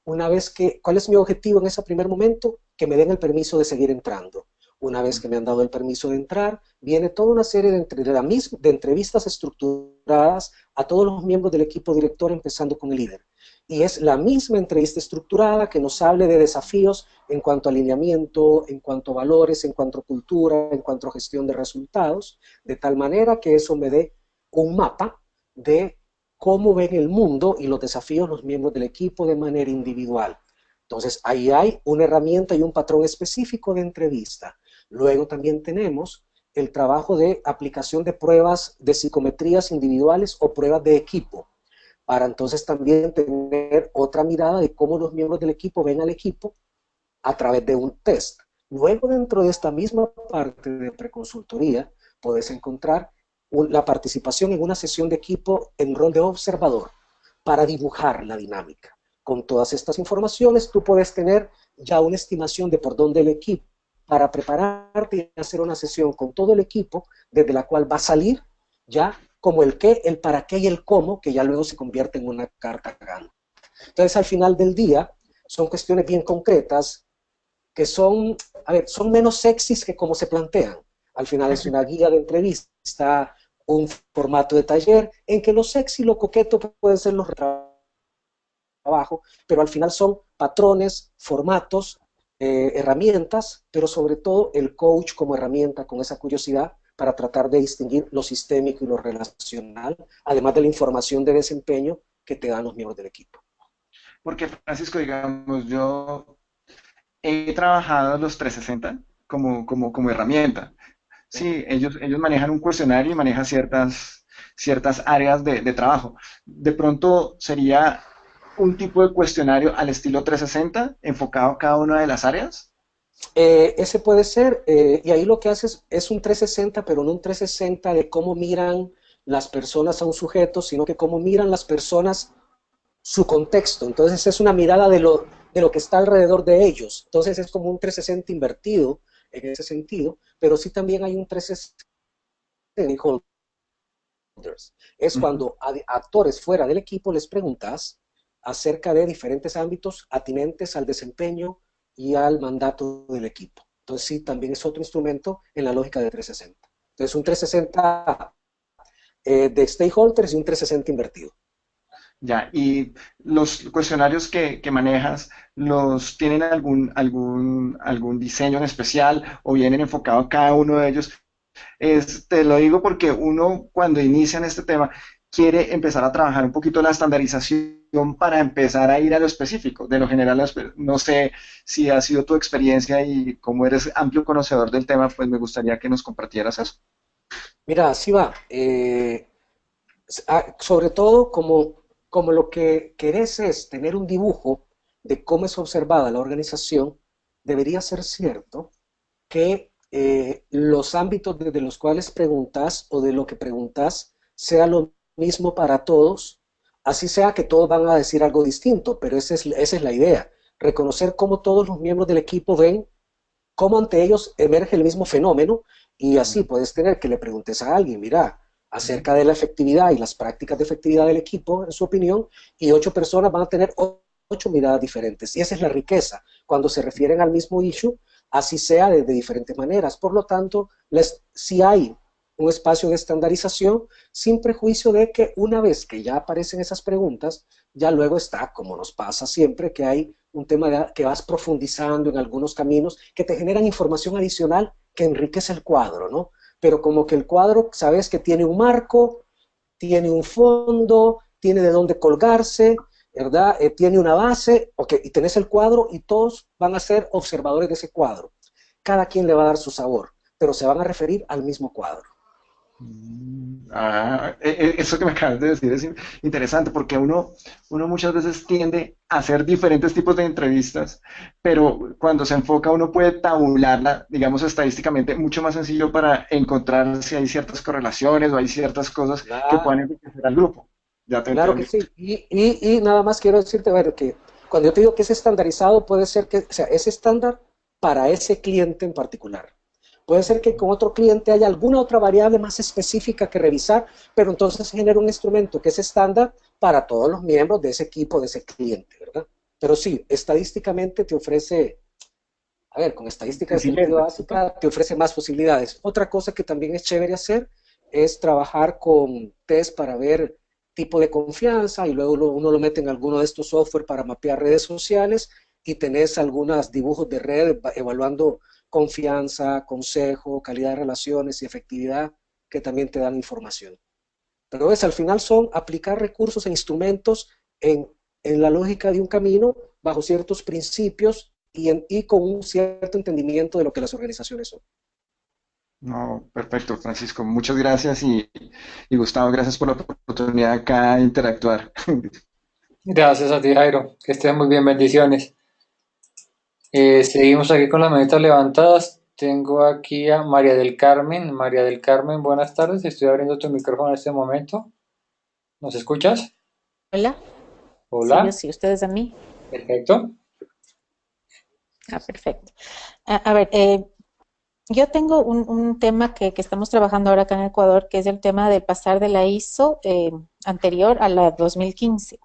una vez que, ¿cuál es mi objetivo en ese primer momento? Que me den el permiso de seguir entrando. Una vez que me han dado el permiso de entrar, viene toda una serie de entrevistas estructuradas a todos los miembros del equipo director, empezando con el líder. Y es la misma entrevista estructurada que nos hable de desafíos en cuanto a alineamiento, en cuanto a valores, en cuanto a cultura, en cuanto a gestión de resultados, de tal manera que eso me dé un mapa de cómo ven el mundo y los desafíos los miembros del equipo de manera individual. Entonces, ahí hay una herramienta y un patrón específico de entrevista. Luego también tenemos el trabajo de aplicación de pruebas de psicometrías individuales o pruebas de equipo, para entonces también tener otra mirada de cómo los miembros del equipo ven al equipo a través de un test. Luego, dentro de esta misma parte de preconsultoría, puedes encontrar la participación en una sesión de equipo en rol de observador para dibujar la dinámica. Con todas estas informaciones, tú puedes tener ya una estimación de por dónde el equipo, para prepararte y hacer una sesión con todo el equipo, desde la cual va a salir ya como el qué, el para qué y el cómo, que ya luego se convierte en una carta gana. Entonces, al final del día, son cuestiones bien concretas, que son, a ver, son menos sexys que como se plantean. Al final es una guía de entrevista, un formato de taller, en que lo sexy, lo coqueto pueden ser los trabajos, pero al final son patrones, formatos, herramientas, pero sobre todo el coach como herramienta, con esa curiosidad para tratar de distinguir lo sistémico y lo relacional, además de la información de desempeño que te dan los miembros del equipo. Porque, Francisco, digamos, yo he trabajado los 360 como herramienta. Sí, ellos manejan un cuestionario y manejan ciertas áreas de trabajo. De pronto sería un tipo de cuestionario al estilo 360, enfocado a cada una de las áreas. Ese puede ser, y ahí lo que haces es un 360, pero no un 360 de cómo miran las personas a un sujeto, sino que cómo miran las personas su contexto. Entonces es una mirada de lo que está alrededor de ellos. Entonces es como un 360 invertido en ese sentido, pero sí también hay un 360 stakeholders. Es Ujú. cuando a actores fuera del equipo les preguntas acerca de diferentes ámbitos atinentes al desempeño y al mandato del equipo. Entonces sí, también es otro instrumento en la lógica de 360. Entonces un 360 de stakeholders y un 360 invertido. Ya, y los cuestionarios que manejas, ¿los tienen algún diseño en especial o vienen enfocados a cada uno de ellos? Te lo digo porque uno cuando inicia en este tema quiere empezar a trabajar un poquito la estandarización para empezar a ir a lo específico. De lo general, no sé si ha sido tu experiencia y como eres amplio conocedor del tema, pues me gustaría que nos compartieras eso. Mira, así va. Sobre todo como lo que querés es tener un dibujo de cómo es observada la organización, debería ser cierto que los ámbitos desde los cuales preguntas o de lo que preguntas sea lo mismo para todos, así sea que todos van a decir algo distinto, pero esa es la idea, reconocer cómo todos los miembros del equipo ven cómo ante ellos emerge el mismo fenómeno y así Mm, puedes tener que le preguntes a alguien, mira, ujú. acerca de la efectividad y las prácticas de efectividad del equipo, en su opinión, y 8 personas van a tener 8 miradas diferentes. Y esa es la riqueza, cuando se refieren al mismo issue, así sea de diferentes maneras. Por lo tanto, si hay un espacio de estandarización sin prejuicio de que una vez que ya aparecen esas preguntas, ya luego está, como nos pasa siempre, que hay un tema que vas profundizando en algunos caminos que te generan información adicional que enriquece el cuadro, ¿no? Pero como que el cuadro, sabes que tiene un marco, tiene un fondo, tiene de dónde colgarse, ¿verdad? Tiene una base, okay, y tenés el cuadro y todos van a ser observadores de ese cuadro. Cada quien le va a dar su sabor, pero se van a referir al mismo cuadro. Eso que me acabas de decir es interesante porque uno muchas veces tiende a hacer diferentes tipos de entrevistas, pero cuando se enfoca uno puede tabularla, digamos, estadísticamente, mucho más sencillo para encontrar si hay ciertas correlaciones o hay ciertas cosas que Claro, puedan enriquecer al grupo. Ya te claro que entendí. sí. Y nada más quiero decirte, bueno, que cuando yo te digo que es estandarizado, puede ser que, o sea, es estándar para ese cliente en particular. Puede ser que con otro cliente haya alguna otra variable más específica que revisar, pero entonces genera un instrumento que es estándar para todos los miembros de ese equipo, de ese cliente, ¿verdad? Pero sí, estadísticamente te ofrece, a ver, con estadística Sencillez, descriptiva ¿cierto? básica te ofrece más posibilidades. Otra cosa que también es chévere hacer es trabajar con test para ver tipo de confianza y luego uno lo mete en alguno de estos software para mapear redes sociales y tenés algunos dibujos de red evaluando confianza, consejo, calidad de relaciones y efectividad que también te dan información. Pero ves, al final son aplicar recursos e instrumentos en la lógica de un camino bajo ciertos principios y con un cierto entendimiento de lo que las organizaciones son. No, perfecto, Francisco. Muchas gracias y Gustavo, gracias por la oportunidad acá de interactuar. Gracias a ti, Jairo. Que estén muy bien, bendiciones. Seguimos aquí con las manitas levantadas. Tengo aquí a María del Carmen. María del Carmen, buenas tardes. Estoy abriendo tu micrófono en este momento. ¿Nos escuchas? Hola, sí, yo Hola. sí, ustedes a mí. Perfecto. Perfecto. A ver, yo tengo un tema que estamos trabajando ahora acá en Ecuador, que es el tema del pasar de la ISO anterior a la 2015.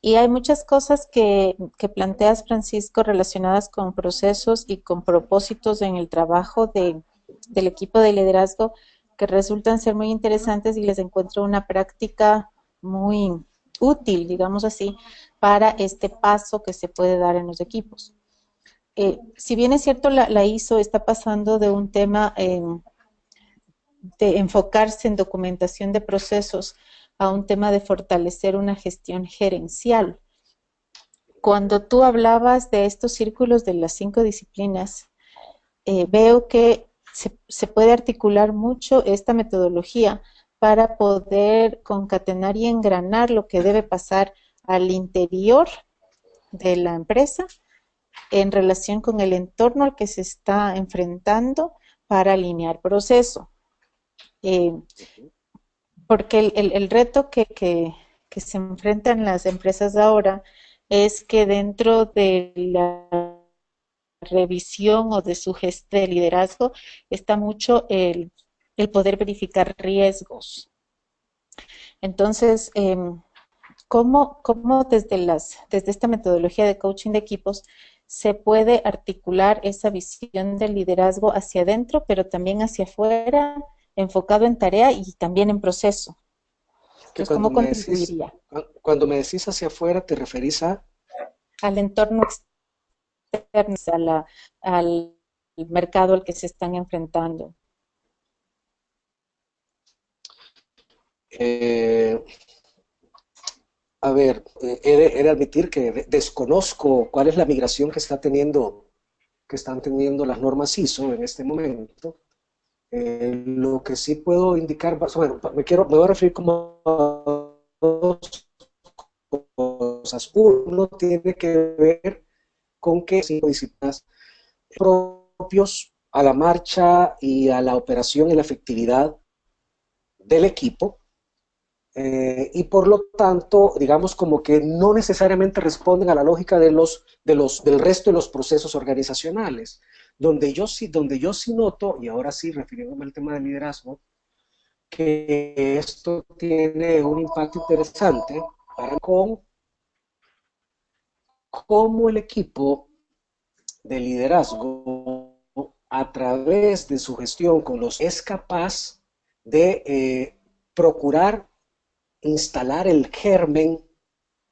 Y hay muchas cosas que planteas, Francisco, relacionadas con procesos y con propósitos en el trabajo del equipo de liderazgo que resultan ser muy interesantes y les encuentro una práctica muy útil, digamos así, para este paso que se puede dar en los equipos. Si bien es cierto, la ISO está pasando de un tema de enfocarse en documentación de procesos a un tema de fortalecer una gestión gerencial. Cuando tú hablabas de estos círculos de las 5 disciplinas, veo que se puede articular mucho esta metodología para poder concatenar y engranar lo que debe pasar al interior de la empresa en relación con el entorno al que se está enfrentando para alinear proceso. Eh, porque el reto que se enfrentan las empresas ahora es que dentro de la revisión o de su gestión de liderazgo está mucho el poder verificar riesgos. Entonces, ¿cómo desde esta metodología de coaching de equipos se puede articular esa visión del liderazgo hacia adentro, pero también hacia afuera, enfocado en tarea y también en proceso? Que Entonces, ¿cómo contribuiría cuando me decís hacia afuera, te referís a, al entorno externo, al mercado al que se están enfrentando? eh, a ver, he de admitir que desconozco cuál es la migración que están teniendo las normas ISO en este momento. Lo que sí puedo indicar, bueno, me voy a referir como a dos cosas. Uno tiene que ver con que cinco disciplinas propios a la marcha y a la operación y la efectividad del equipo, y por lo tanto, digamos como que no necesariamente responden a la lógica del resto de los procesos organizacionales. Donde yo sí noto, y ahora sí refiriéndome al tema del liderazgo, que esto tiene un impacto interesante para con cómo el equipo de liderazgo a través de su gestión con los es capaz de procurar instalar el germen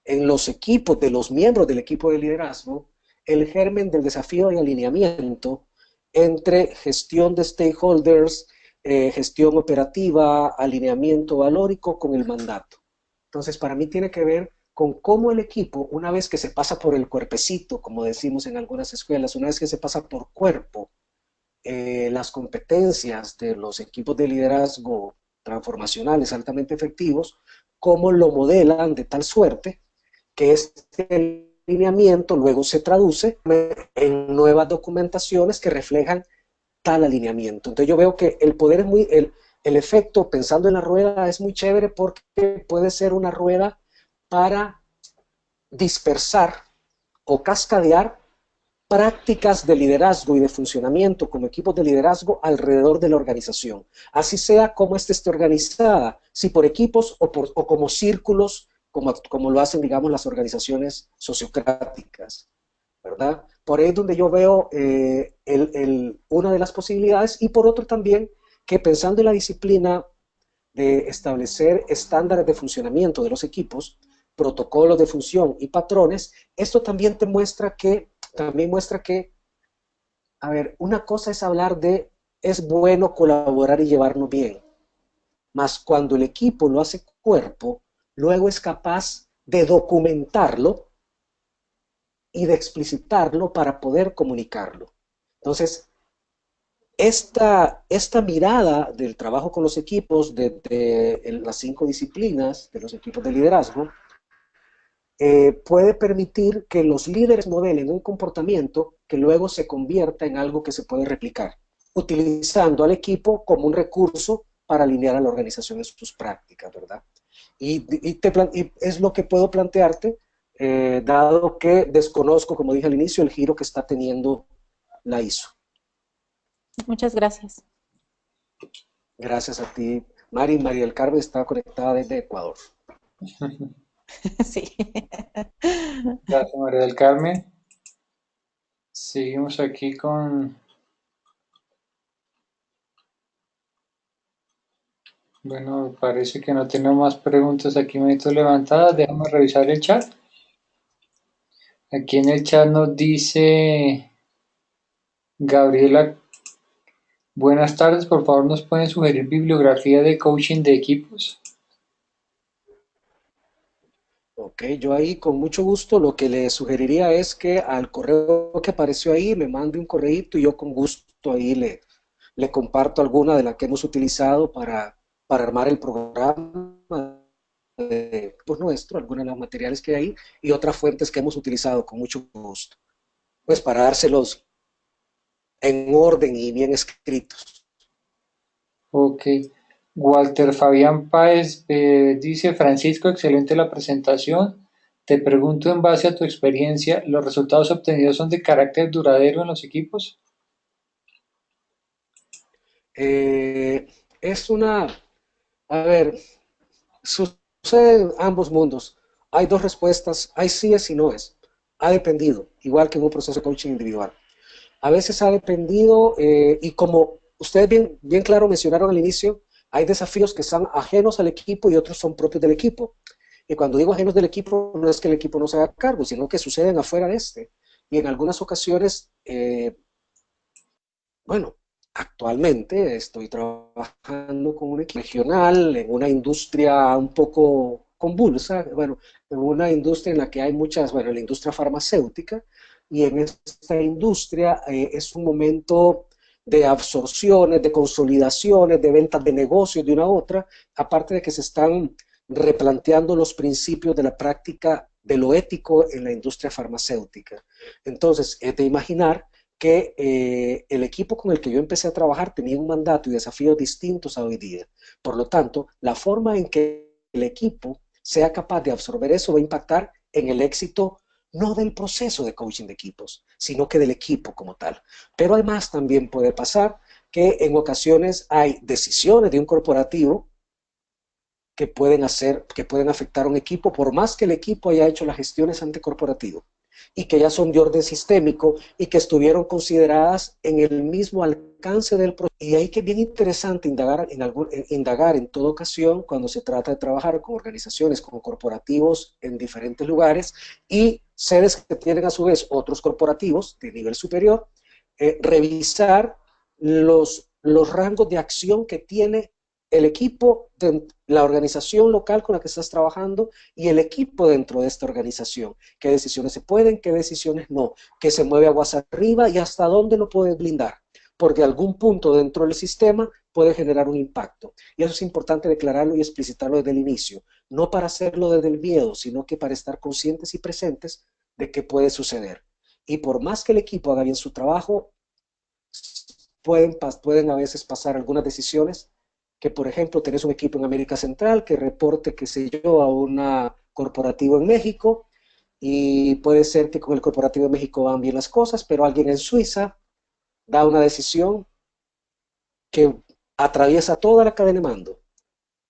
en los equipos de los miembros del equipo de liderazgo, el germen del desafío de alineamiento entre gestión de stakeholders, gestión operativa, alineamiento valórico con el mandato. Entonces, para mí tiene que ver con cómo el equipo, una vez que se pasa por el cuerpecito, como decimos en algunas escuelas, una vez que se pasa por cuerpo, las competencias de los equipos de liderazgo transformacionales altamente efectivos, cómo lo modelan de tal suerte que este alineamiento luego se traduce en nuevas documentaciones que reflejan tal alineamiento. Entonces yo veo que el poder es muy, el efecto pensando en la rueda es muy chévere porque puede ser una rueda para dispersar o cascadear prácticas de liderazgo y de funcionamiento como equipos de liderazgo alrededor de la organización. Así sea como éste esté organizada, si por equipos o como círculos, como lo hacen, digamos, las organizaciones sociocráticas, ¿verdad? Por ahí es donde yo veo una de las posibilidades, y por otro también que pensando en la disciplina de establecer estándares de funcionamiento de los equipos, protocolos de función y patrones, esto también muestra que, a ver, una cosa es hablar de es bueno colaborar y llevarnos bien, mas cuando el equipo lo hace cuerpo, luego es capaz de documentarlo y de explicitarlo para poder comunicarlo. Entonces, esta mirada del trabajo con los equipos, de las 5 disciplinas de los equipos de liderazgo, puede permitir que los líderes modelen un comportamiento que luego se convierta en algo que se puede replicar, utilizando al equipo como un recurso para alinear a la organización en sus prácticas, ¿verdad? Y es lo que puedo plantearte, dado que desconozco, como dije al inicio, el giro que está teniendo la ISO. Muchas gracias. Gracias a ti, Mari. María del Carmen está conectada desde Ecuador. Sí. Gracias, María del Carmen. Seguimos aquí con... Bueno, parece que no tenemos más preguntas aquí, manitos levantadas. Déjame revisar el chat. Aquí en el chat nos dice Gabriela, buenas tardes, por favor nos pueden sugerir bibliografía de coaching de equipos. Ok, yo ahí con mucho gusto lo que le sugeriría es que al correo que apareció ahí me mande un correíto y yo con gusto ahí le comparto alguna de las que hemos utilizado para armar el programa pues nuestro, algunos de los materiales que hay ahí y otras fuentes que hemos utilizado con mucho gusto, pues para dárselos en orden y bien escritos. Ok. Walter Fabián Páez dice, Francisco, excelente la presentación. Te pregunto en base a tu experiencia, ¿los resultados obtenidos son de carácter duradero en los equipos? Es una, a ver, sucede en ambos mundos. Hay dos respuestas, hay síes y noes. Ha dependido, igual que en un proceso de coaching individual. A veces ha dependido, y como ustedes bien claro mencionaron al inicio, hay desafíos que son ajenos al equipo y otros son propios del equipo. Y cuando digo ajenos del equipo, no es que el equipo no se haga cargo, sino que suceden afuera de este. Y en algunas ocasiones, bueno, actualmente estoy trabajando con un equipo regional en una industria un poco convulsa, bueno, en una industria en la que hay muchas, bueno, la industria farmacéutica, y en esta industria es un momento de absorciones, de consolidaciones, de ventas de negocios de una a otra, aparte de que se están replanteando los principios de la práctica de lo ético en la industria farmacéutica. Entonces, es de imaginar que el equipo con el que yo empecé a trabajar tenía un mandato y desafíos distintos a hoy día. Por lo tanto, la forma en que el equipo sea capaz de absorber eso va a impactar en el éxito no del proceso de coaching de equipos, sino que del equipo como tal. Pero además también puede pasar que en ocasiones hay decisiones de un corporativo que pueden afectar a un equipo, por más que el equipo haya hecho las gestiones ante corporativo. y que ya son de orden sistémico y que estuvieron consideradas en el mismo alcance del proceso. Y ahí que es bien interesante indagar en toda ocasión cuando se trata de trabajar con organizaciones, con corporativos en diferentes lugares y sedes que tienen a su vez otros corporativos de nivel superior, revisar los rangos de acción que tiene el equipo de la organización local con la que estás trabajando y el equipo dentro de esta organización. ¿Qué decisiones se pueden, qué decisiones no? ¿Qué se mueve aguas arriba y hasta dónde lo puedes blindar? Porque algún punto dentro del sistema puede generar un impacto. Y eso es importante declararlo y explicitarlo desde el inicio. No para hacerlo desde el miedo, sino que para estar conscientes y presentes de qué puede suceder. Y por más que el equipo haga bien su trabajo, pueden a veces pasar algunas decisiones que, por ejemplo, tenés un equipo en América Central que reporte, qué sé yo, a un corporativo en México, y puede ser que con el corporativo de México van bien las cosas, pero alguien en Suiza da una decisión que atraviesa toda la cadena de mando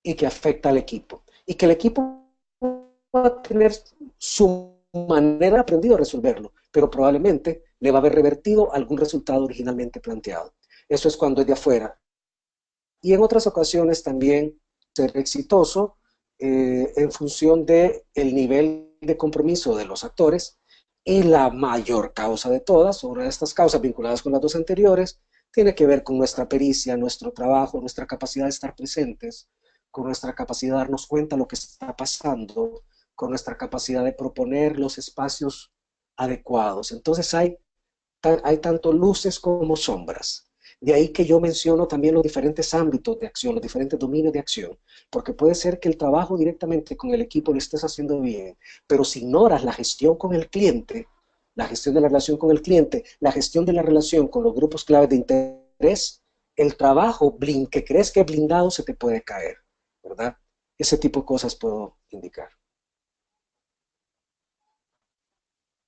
y que afecta al equipo. Y que el equipo va a tener su manera aprendido a resolverlo, pero probablemente le va a haber revertido algún resultado originalmente planteado. Eso es cuando es de afuera. Y en otras ocasiones también ser exitoso en función del nivel de compromiso de los actores, y la mayor causa de todas, una de estas causas vinculadas con las dos anteriores, tiene que ver con nuestra pericia, nuestro trabajo, nuestra capacidad de estar presentes, con nuestra capacidad de darnos cuenta de lo que está pasando, con nuestra capacidad de proponer los espacios adecuados. Entonces hay tanto luces como sombras. De ahí que yo menciono también los diferentes ámbitos de acción, los diferentes dominios de acción, porque puede ser que el trabajo directamente con el equipo lo estés haciendo bien, pero si ignoras la gestión con el cliente, la gestión de la relación con el cliente, la gestión de la relación con los grupos claves de interés, el trabajo que crees que es blindado se te puede caer, ¿verdad? Ese tipo de cosas puedo indicar.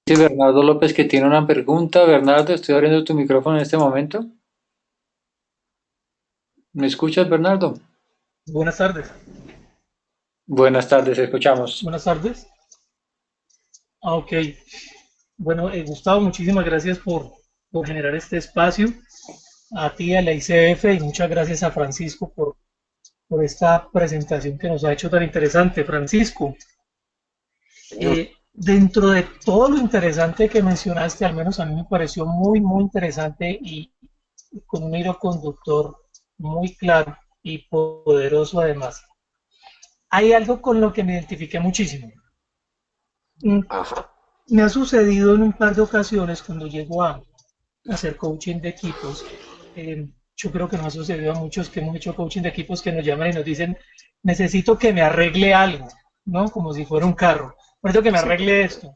Dice Bernardo López que tiene una pregunta. Bernardo, estoy abriendo tu micrófono en este momento. ¿Me escuchas, Bernardo? Buenas tardes. Buenas tardes, escuchamos. Buenas tardes. Ok. Bueno, Gustavo, muchísimas gracias por generar este espacio. A ti, a la ICF, y muchas gracias a Francisco por esta presentación que nos ha hecho tan interesante. Francisco, dentro de todo lo interesante que mencionaste, al menos a mí me pareció muy, muy interesante y con un hilo conductor muy claro y poderoso además. Hay algo con lo que me identifiqué muchísimo. Ajá. Me ha sucedido en un par de ocasiones cuando llego a hacer coaching de equipos. Yo creo que nos ha sucedido a muchos que hemos hecho coaching de equipos que nos llaman y nos dicen, necesito que me arregle algo, ¿no? Como si fuera un carro. Necesito que me arregle esto.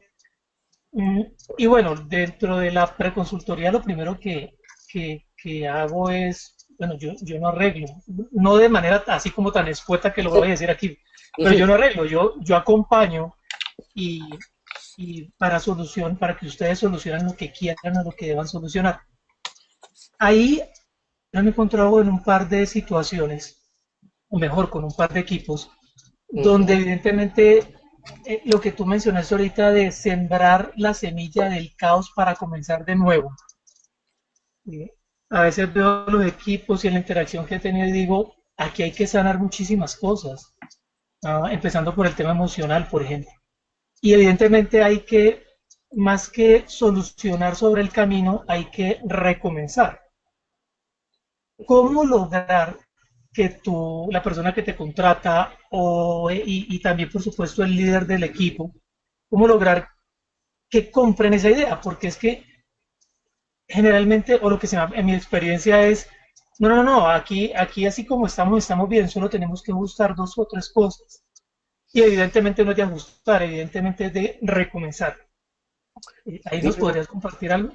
Y bueno, dentro de la preconsultoría lo primero que hago es, bueno, yo no arreglo, no de manera así como tan escueta que lo voy a decir aquí, pero yo no arreglo, yo acompaño y, y para que ustedes solucionen lo que quieran o lo que deban solucionar. Ahí yo me he encontrado en un par de situaciones, o mejor, con un par de equipos, donde evidentemente lo que tú mencionaste ahorita de sembrar la semilla del caos para comenzar de nuevo. A veces veo los equipos y la interacción que he tenido y digo, aquí hay que sanar muchísimas cosas, empezando por el tema emocional, por ejemplo. Y evidentemente hay que, más que solucionar sobre el camino, hay que recomenzar. ¿Cómo lograr que la persona que te contrata y también, por supuesto, el líder del equipo, cómo lograr que compren esa idea? Porque es que generalmente, o lo que se llama, en mi experiencia es, no, aquí así como estamos bien, solo tenemos que ajustar dos o tres cosas. Y evidentemente no es de ajustar, evidentemente es de recomenzar. ¿Ahí nos podrías compartir algo?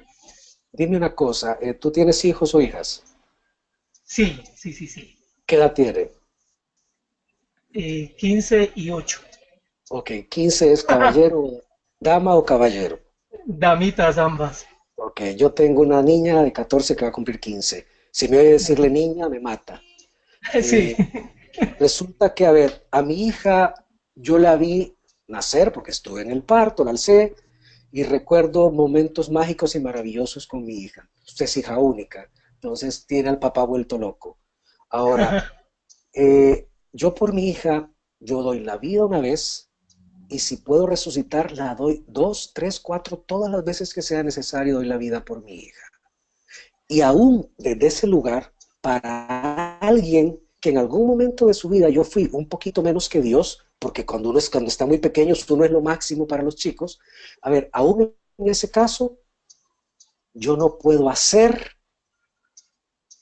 Dime una cosa, ¿tú tienes hijos o hijas? Sí. ¿Qué edad tienen? 15 y 8. Ok, 15 es caballero, dama o caballero. Damitas ambas. Ok, yo tengo una niña de 14 que va a cumplir 15. Si me oye decirle niña, me mata. Sí. Resulta que, a ver, a mi hija yo la vi nacer porque estuve en el parto, la alcé, y recuerdo momentos mágicos y maravillosos con mi hija. Usted es hija única, entonces tiene al papá vuelto loco. Ahora, yo por mi hija, yo doy la vida una vez y si puedo resucitar, la doy 2, 3, 4, todas las veces que sea necesario doy la vida por mi hija. Y aún desde ese lugar, para alguien que en algún momento de su vida yo fui un poquito menos que Dios, porque cuando está muy pequeño, uno es lo máximo para los chicos. A ver, aún en ese caso, yo no puedo hacer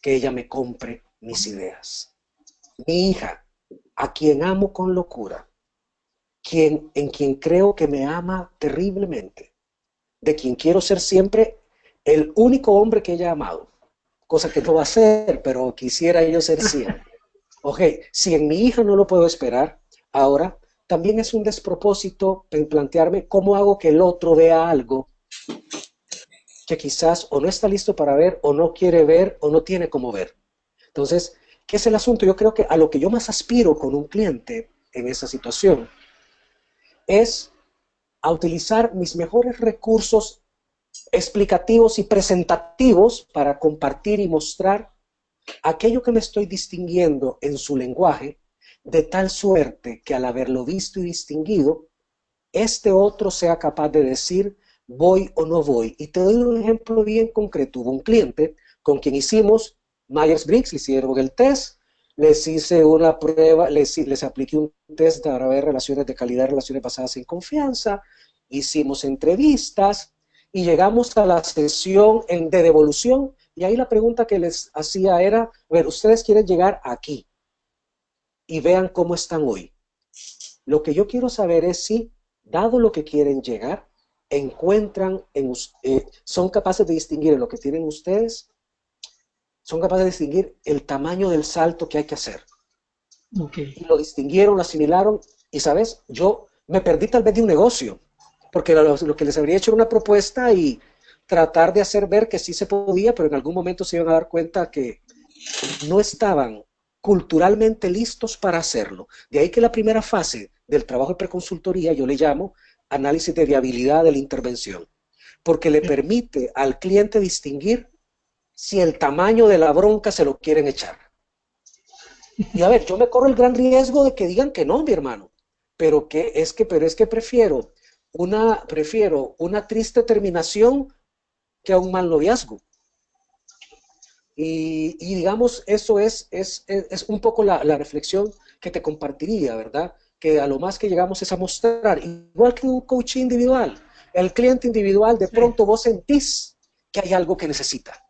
que ella me compre mis ideas. Mi hija, a quien amo con locura, en quien creo que me ama terriblemente, de quien quiero ser siempre el único hombre que ella ha amado, cosa que no va a ser, pero quisiera yo ser siempre. Ok, si en mi hija no lo puedo esperar, ahora también es un despropósito plantearme cómo hago que el otro vea algo que quizás o no está listo para ver, o no quiere ver, o no tiene cómo ver. Entonces, ¿qué es el asunto? Yo creo que a lo que yo más aspiro con un cliente en esa situación es a utilizar mis mejores recursos explicativos y presentativos para compartir y mostrar aquello que me estoy distinguiendo en su lenguaje, de tal suerte que al haberlo visto y distinguido, este otro sea capaz de decir voy o no voy. Y te doy un ejemplo bien concreto. Hubo un cliente con quien hicimos Myers-Briggs, le hicieron el test, les hice una prueba, les apliqué un test para ver relaciones de calidad, relaciones basadas en confianza, hicimos entrevistas y llegamos a la sesión de devolución y ahí la pregunta que les hacía era, a ver, ustedes quieren llegar aquí y vean cómo están hoy. Lo que yo quiero saber es si, dado lo que quieren llegar, son capaces de distinguir en lo que tienen ustedes, son capaces de distinguir el tamaño del salto que hay que hacer. Okay. Y lo distinguieron, lo asimilaron, y sabes, yo me perdí tal vez de un negocio, porque lo que les habría hecho era una propuesta y tratar de hacer ver que sí se podía, pero en algún momento se iban a dar cuenta que no estaban culturalmente listos para hacerlo. De ahí que la primera fase del trabajo de preconsultoría yo le llamo análisis de viabilidad de la intervención, porque le permite al cliente distinguir si el tamaño de la bronca se lo quieren echar. Y a ver, yo me corro el gran riesgo de que digan que no, mi hermano, pero es que prefiero una triste terminación que a un mal noviazgo. Y digamos, eso es un poco la reflexión que te compartiría, ¿verdad? Que a lo más que llegamos es a mostrar, igual que un coach individual, el cliente individual, de pronto vos sentís que hay algo que necesita.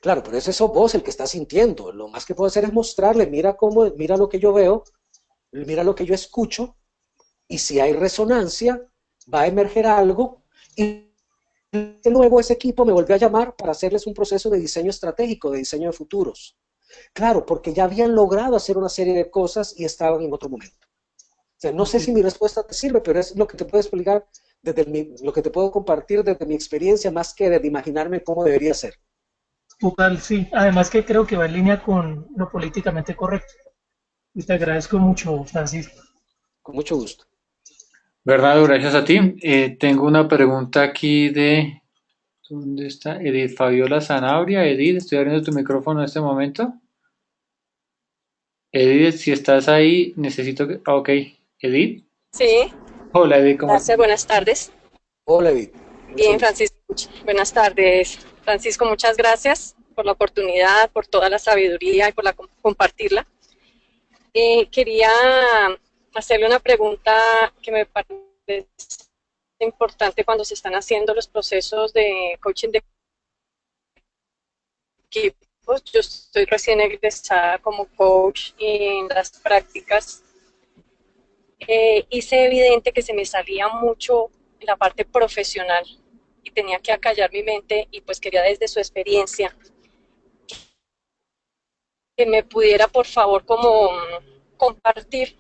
Claro, pero es eso vos el que está sintiendo. Lo más que puedo hacer es mostrarle, mira lo que yo veo, mira lo que yo escucho, y si hay resonancia, va a emerger algo, y luego ese equipo me volvió a llamar para hacerles un proceso de diseño estratégico, de diseño de futuros. Claro, porque ya habían logrado hacer una serie de cosas y estaban en otro momento. O sea, no sé si mi respuesta te sirve, pero es lo que te puedo explicar, lo que te puedo compartir desde mi experiencia, más que desde imaginarme cómo debería ser. Total, sí. Además que creo que va en línea con lo políticamente correcto. Y te agradezco mucho, Francisco. Con mucho gusto. Bernardo, gracias a ti. Tengo una pregunta aquí de, ¿dónde está? Edith Fabiola Zanabria. Edith, estoy abriendo tu micrófono en este momento. Edith, si estás ahí, necesito que... Ok, Edith. Sí, Hola, Edith, ¿cómo estás? gracias, buenas tardes. Hola, Edith. Bien, Francisco, buenas tardes. Francisco, muchas gracias por la oportunidad, por toda la sabiduría y por compartirla. Quería hacerle una pregunta que me parece importante cuando se están haciendo los procesos de coaching de equipos. Yo estoy recién egresada como coach y en las prácticas hice evidente que se me salía mucho la parte profesional y tenía que acallar mi mente y pues quería desde su experiencia que me pudiera por favor como compartir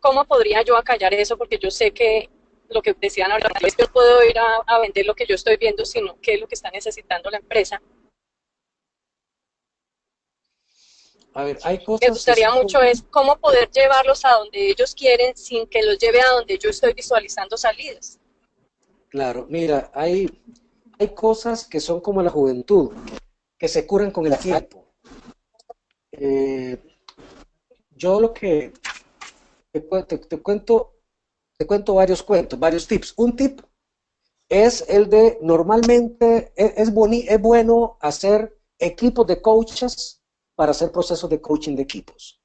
cómo podría yo acallar eso, porque yo sé que lo que decían ahora, es que no puedo ir a vender lo que yo estoy viendo, sino qué es lo que está necesitando la empresa. A ver, hay cosas Me gustaría mucho es cómo poder llevarlos a donde ellos quieren sin que los lleve a donde yo estoy visualizando salidas. Claro, mira, hay cosas que son como la juventud, que se curan con el tiempo. Eh, yo lo que te cuento varios cuentos, varios tips. Un tip es el de normalmente es bueno hacer equipos de coaches para hacer procesos de coaching de equipos.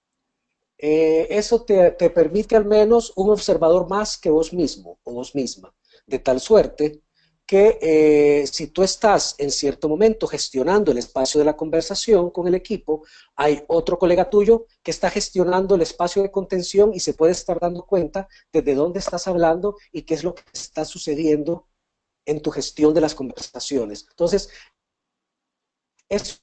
Eso te permite al menos un observador más que vos mismo o vos misma, de tal suerte que si tú estás en cierto momento gestionando el espacio de la conversación con el equipo, hay otro colega tuyo que está gestionando el espacio de contención y se puede estar dando cuenta desde dónde estás hablando y qué es lo que está sucediendo en tu gestión de las conversaciones. Entonces, eso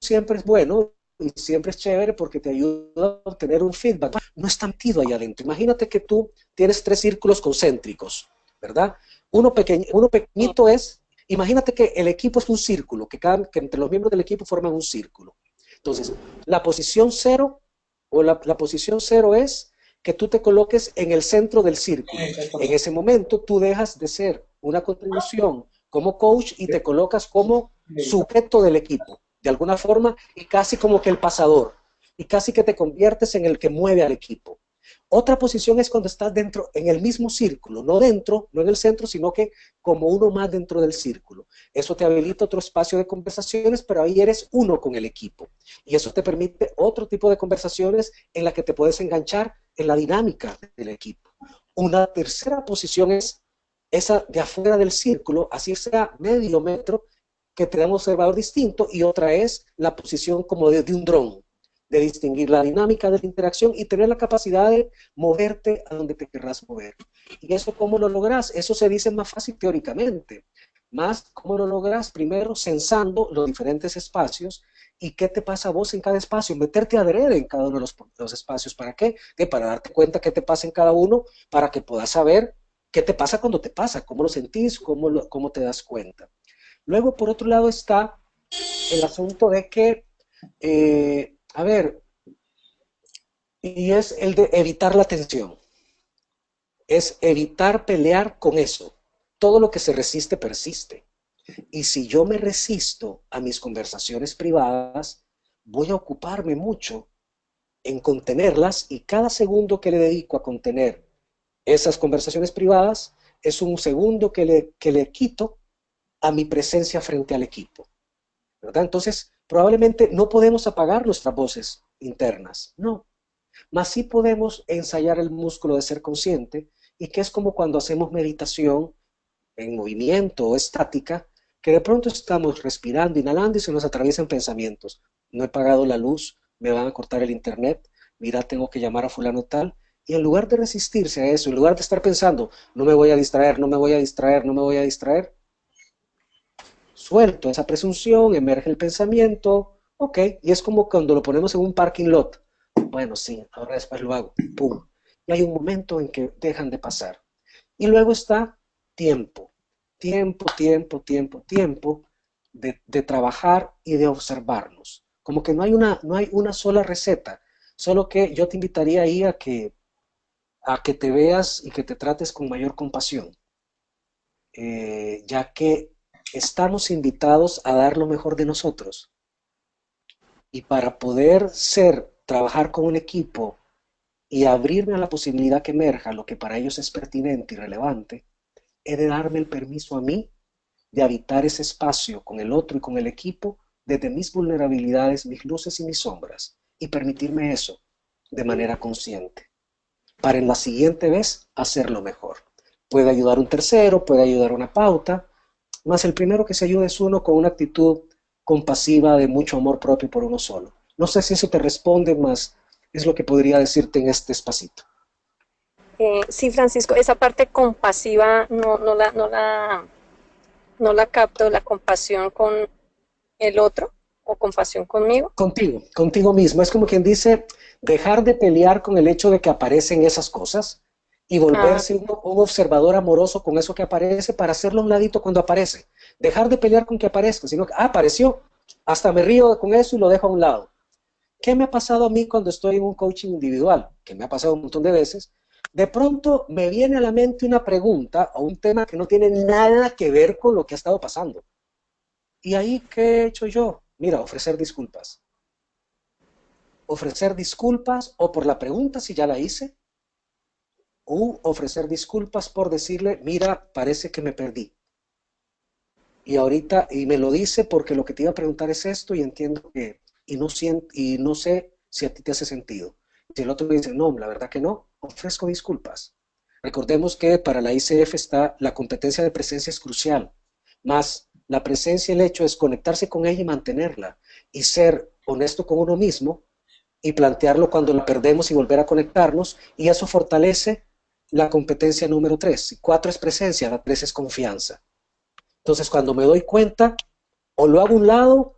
siempre es bueno y siempre es chévere porque te ayuda a obtener un feedback. No está metido ahí adentro. Imagínate que tú tienes 3 círculos concéntricos, ¿verdad? Uno pequeñito es, imagínate que el equipo es un círculo, que entre los miembros del equipo forman un círculo. Entonces, la posición cero la posición cero es que tú te coloques en el centro del círculo. En ese momento tú dejas de ser una contribución como coach y te colocas como sujeto del equipo, de alguna forma, y casi como que el pasador, y casi que te conviertes en el que mueve al equipo. Otra posición es cuando estás dentro, en el mismo círculo, no dentro, no en el centro, sino que como uno más dentro del círculo. Eso te habilita otro espacio de conversaciones, pero ahí eres uno con el equipo. Y eso te permite otro tipo de conversaciones en la que te puedes enganchar en la dinámica del equipo. Una tercera posición es esa de afuera del círculo, así sea medio metro, que te da un observador distinto, y otra es la posición como de un dron, de distinguir la dinámica de la interacción y tener la capacidad de moverte a donde te querrás mover. ¿Y eso cómo lo logras? Eso se dice más fácil teóricamente. Más, ¿cómo lo logras? Primero, censando los diferentes espacios y qué te pasa a vos en cada espacio. Meterte adrede en cada uno de los espacios. ¿Para qué? Para darte cuenta qué te pasa en cada uno, para que puedas saber qué te pasa cuando te pasa, cómo lo sentís, cómo te das cuenta. Luego, por otro lado, está el asunto de que a ver, y es el de evitar la tensión. Es evitar pelear con eso. Todo lo que se resiste persiste. Y si yo me resisto a mis conversaciones privadas, voy a ocuparme mucho en contenerlas, y cada segundo que le dedico a contener esas conversaciones privadas es un segundo que le quito a mi presencia frente al equipo, ¿verdad? Entonces, probablemente no podemos apagar nuestras voces internas, no, mas sí podemos ensayar el músculo de ser consciente, y que es como cuando hacemos meditación en movimiento o estática, que de pronto estamos respirando, inhalando, y se nos atraviesan pensamientos. No he pagado la luz, me van a cortar el internet, mira, tengo que llamar a fulano tal, y en lugar de resistirse a eso, en lugar de estar pensando, no me voy a distraer, no me voy a distraer, no me voy a distraer, suelto esa presunción, emerge el pensamiento, ok, y es como cuando lo ponemos en un parking lot. Bueno, sí, ahora después lo hago, pum. Y hay un momento en que dejan de pasar. Y luego está tiempo, tiempo de trabajar y de observarnos. Como que no hay una sola receta, solo que yo te invitaría ahí a que te veas y que te trates con mayor compasión, ya que estamos invitados a dar lo mejor de nosotros. Y para poder trabajar con un equipo y abrirme a la posibilidad que emerja lo que para ellos es pertinente y relevante, he de darme el permiso a mí de habitar ese espacio con el otro y con el equipo desde mis vulnerabilidades, mis luces y mis sombras, y permitirme eso de manera consciente, para en la siguiente vez hacerlo mejor. Puede ayudar un tercero, puede ayudar una pauta, más el primero que se ayuda es uno con una actitud compasiva de mucho amor propio por uno solo. No sé si eso te responde, más es lo que podría decirte en este espacito. Sí, Francisco, esa parte compasiva no la capto, la compasión con el otro o compasión conmigo. Contigo mismo. Es como quien dice, dejar de pelear con el hecho de que aparecen esas cosas y volverse un observador amoroso con eso que aparece, para hacerlo a un ladito cuando aparece. Dejar de pelear con que aparezca, sino que apareció, hasta me río con eso y lo dejo a un lado. ¿Qué me ha pasado a mí cuando estoy en un coaching individual? Que me ha pasado un montón de veces. de pronto me viene a la mente una pregunta o un tema que no tiene nada que ver con lo que ha estado pasando. ¿Y ahí qué he hecho yo? Mira, ofrecer disculpas. Ofrecer disculpas o por la pregunta si ya la hice, o ofrecer disculpas por decirle, mira, parece que me perdí. Y ahorita, y me lo dice porque lo que te iba a preguntar es esto y entiendo que, y no sé si a ti te hace sentido. Si el otro me dice, no, la verdad que no, ofrezco disculpas. Recordemos que para la ICF está la competencia de presencia es crucial, más la presencia, el hecho es conectarse con ella y mantenerla, y ser honesto con uno mismo y plantearlo cuando la perdemos y volver a conectarnos, y eso fortalece la competencia número 3. 4 es presencia, la 3 es confianza. Entonces, cuando me doy cuenta, o lo hago a un lado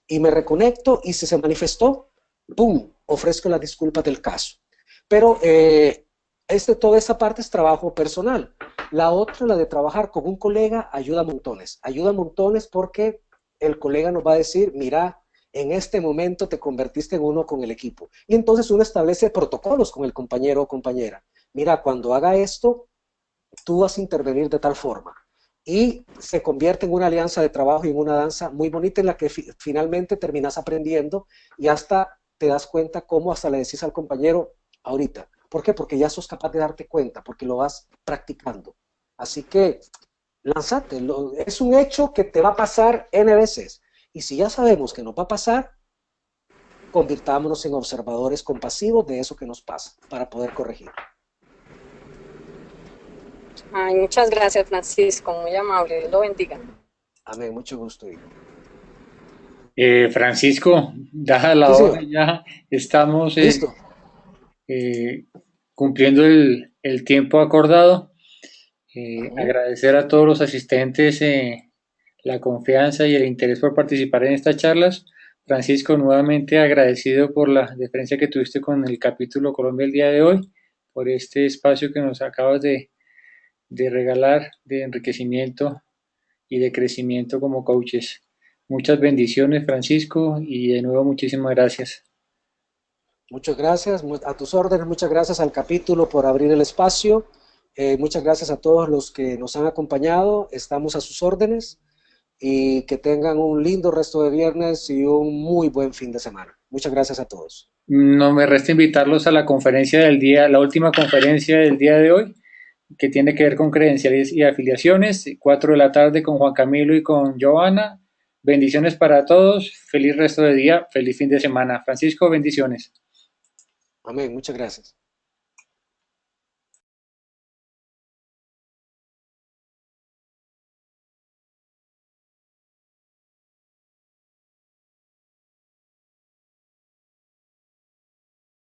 y me reconecto, y si se manifestó, ¡pum!, ofrezco las disculpas del caso. Pero toda esta parte es trabajo personal. La otra, la de trabajar con un colega, ayuda a montones porque el colega nos va a decir, mira, en este momento te convertiste en uno con el equipo. Y entonces uno establece protocolos con el compañero o compañera. Mira, cuando haga esto, tú vas a intervenir de tal forma. Y se convierte en una alianza de trabajo y en una danza muy bonita en la que finalmente terminas aprendiendo y hasta te das cuenta cómo hasta le decís al compañero ahorita. ¿Por qué? Porque ya sos capaz de darte cuenta, porque lo vas practicando. Así que lánzate, es un hecho que te va a pasar N veces. Y si ya sabemos que nos va a pasar, convirtámonos en observadores compasivos de eso que nos pasa para poder corregir. Ay, muchas gracias, Francisco, muy amable, Dios lo bendiga. Amén, mucho gusto, hijo. Francisco, dada la Sí, hora señor. ya, estamos Listo. eh, cumpliendo el tiempo acordado. Amén. Agradecer a todos los asistentes la confianza y el interés por participar en estas charlas. Francisco, nuevamente agradecido por la deferencia que tuviste con el capítulo Colombia el día de hoy, por este espacio que nos acabas de regalar de enriquecimiento y de crecimiento como coaches. Muchas bendiciones, Francisco, y de nuevo muchísimas gracias. Muchas gracias, a tus órdenes, muchas gracias al capítulo por abrir el espacio, muchas gracias a todos los que nos han acompañado, estamos a sus órdenes y que tengan un lindo resto de viernes y un muy buen fin de semana. Muchas gracias a todos. No me resta invitarlos a la conferencia del día, la última conferencia del día de hoy, que tiene que ver con credenciales y afiliaciones, 4 de la tarde con Juan Camilo y con Joana. Bendiciones para todos, feliz resto de día, feliz fin de semana. Francisco, bendiciones. Amén, muchas gracias.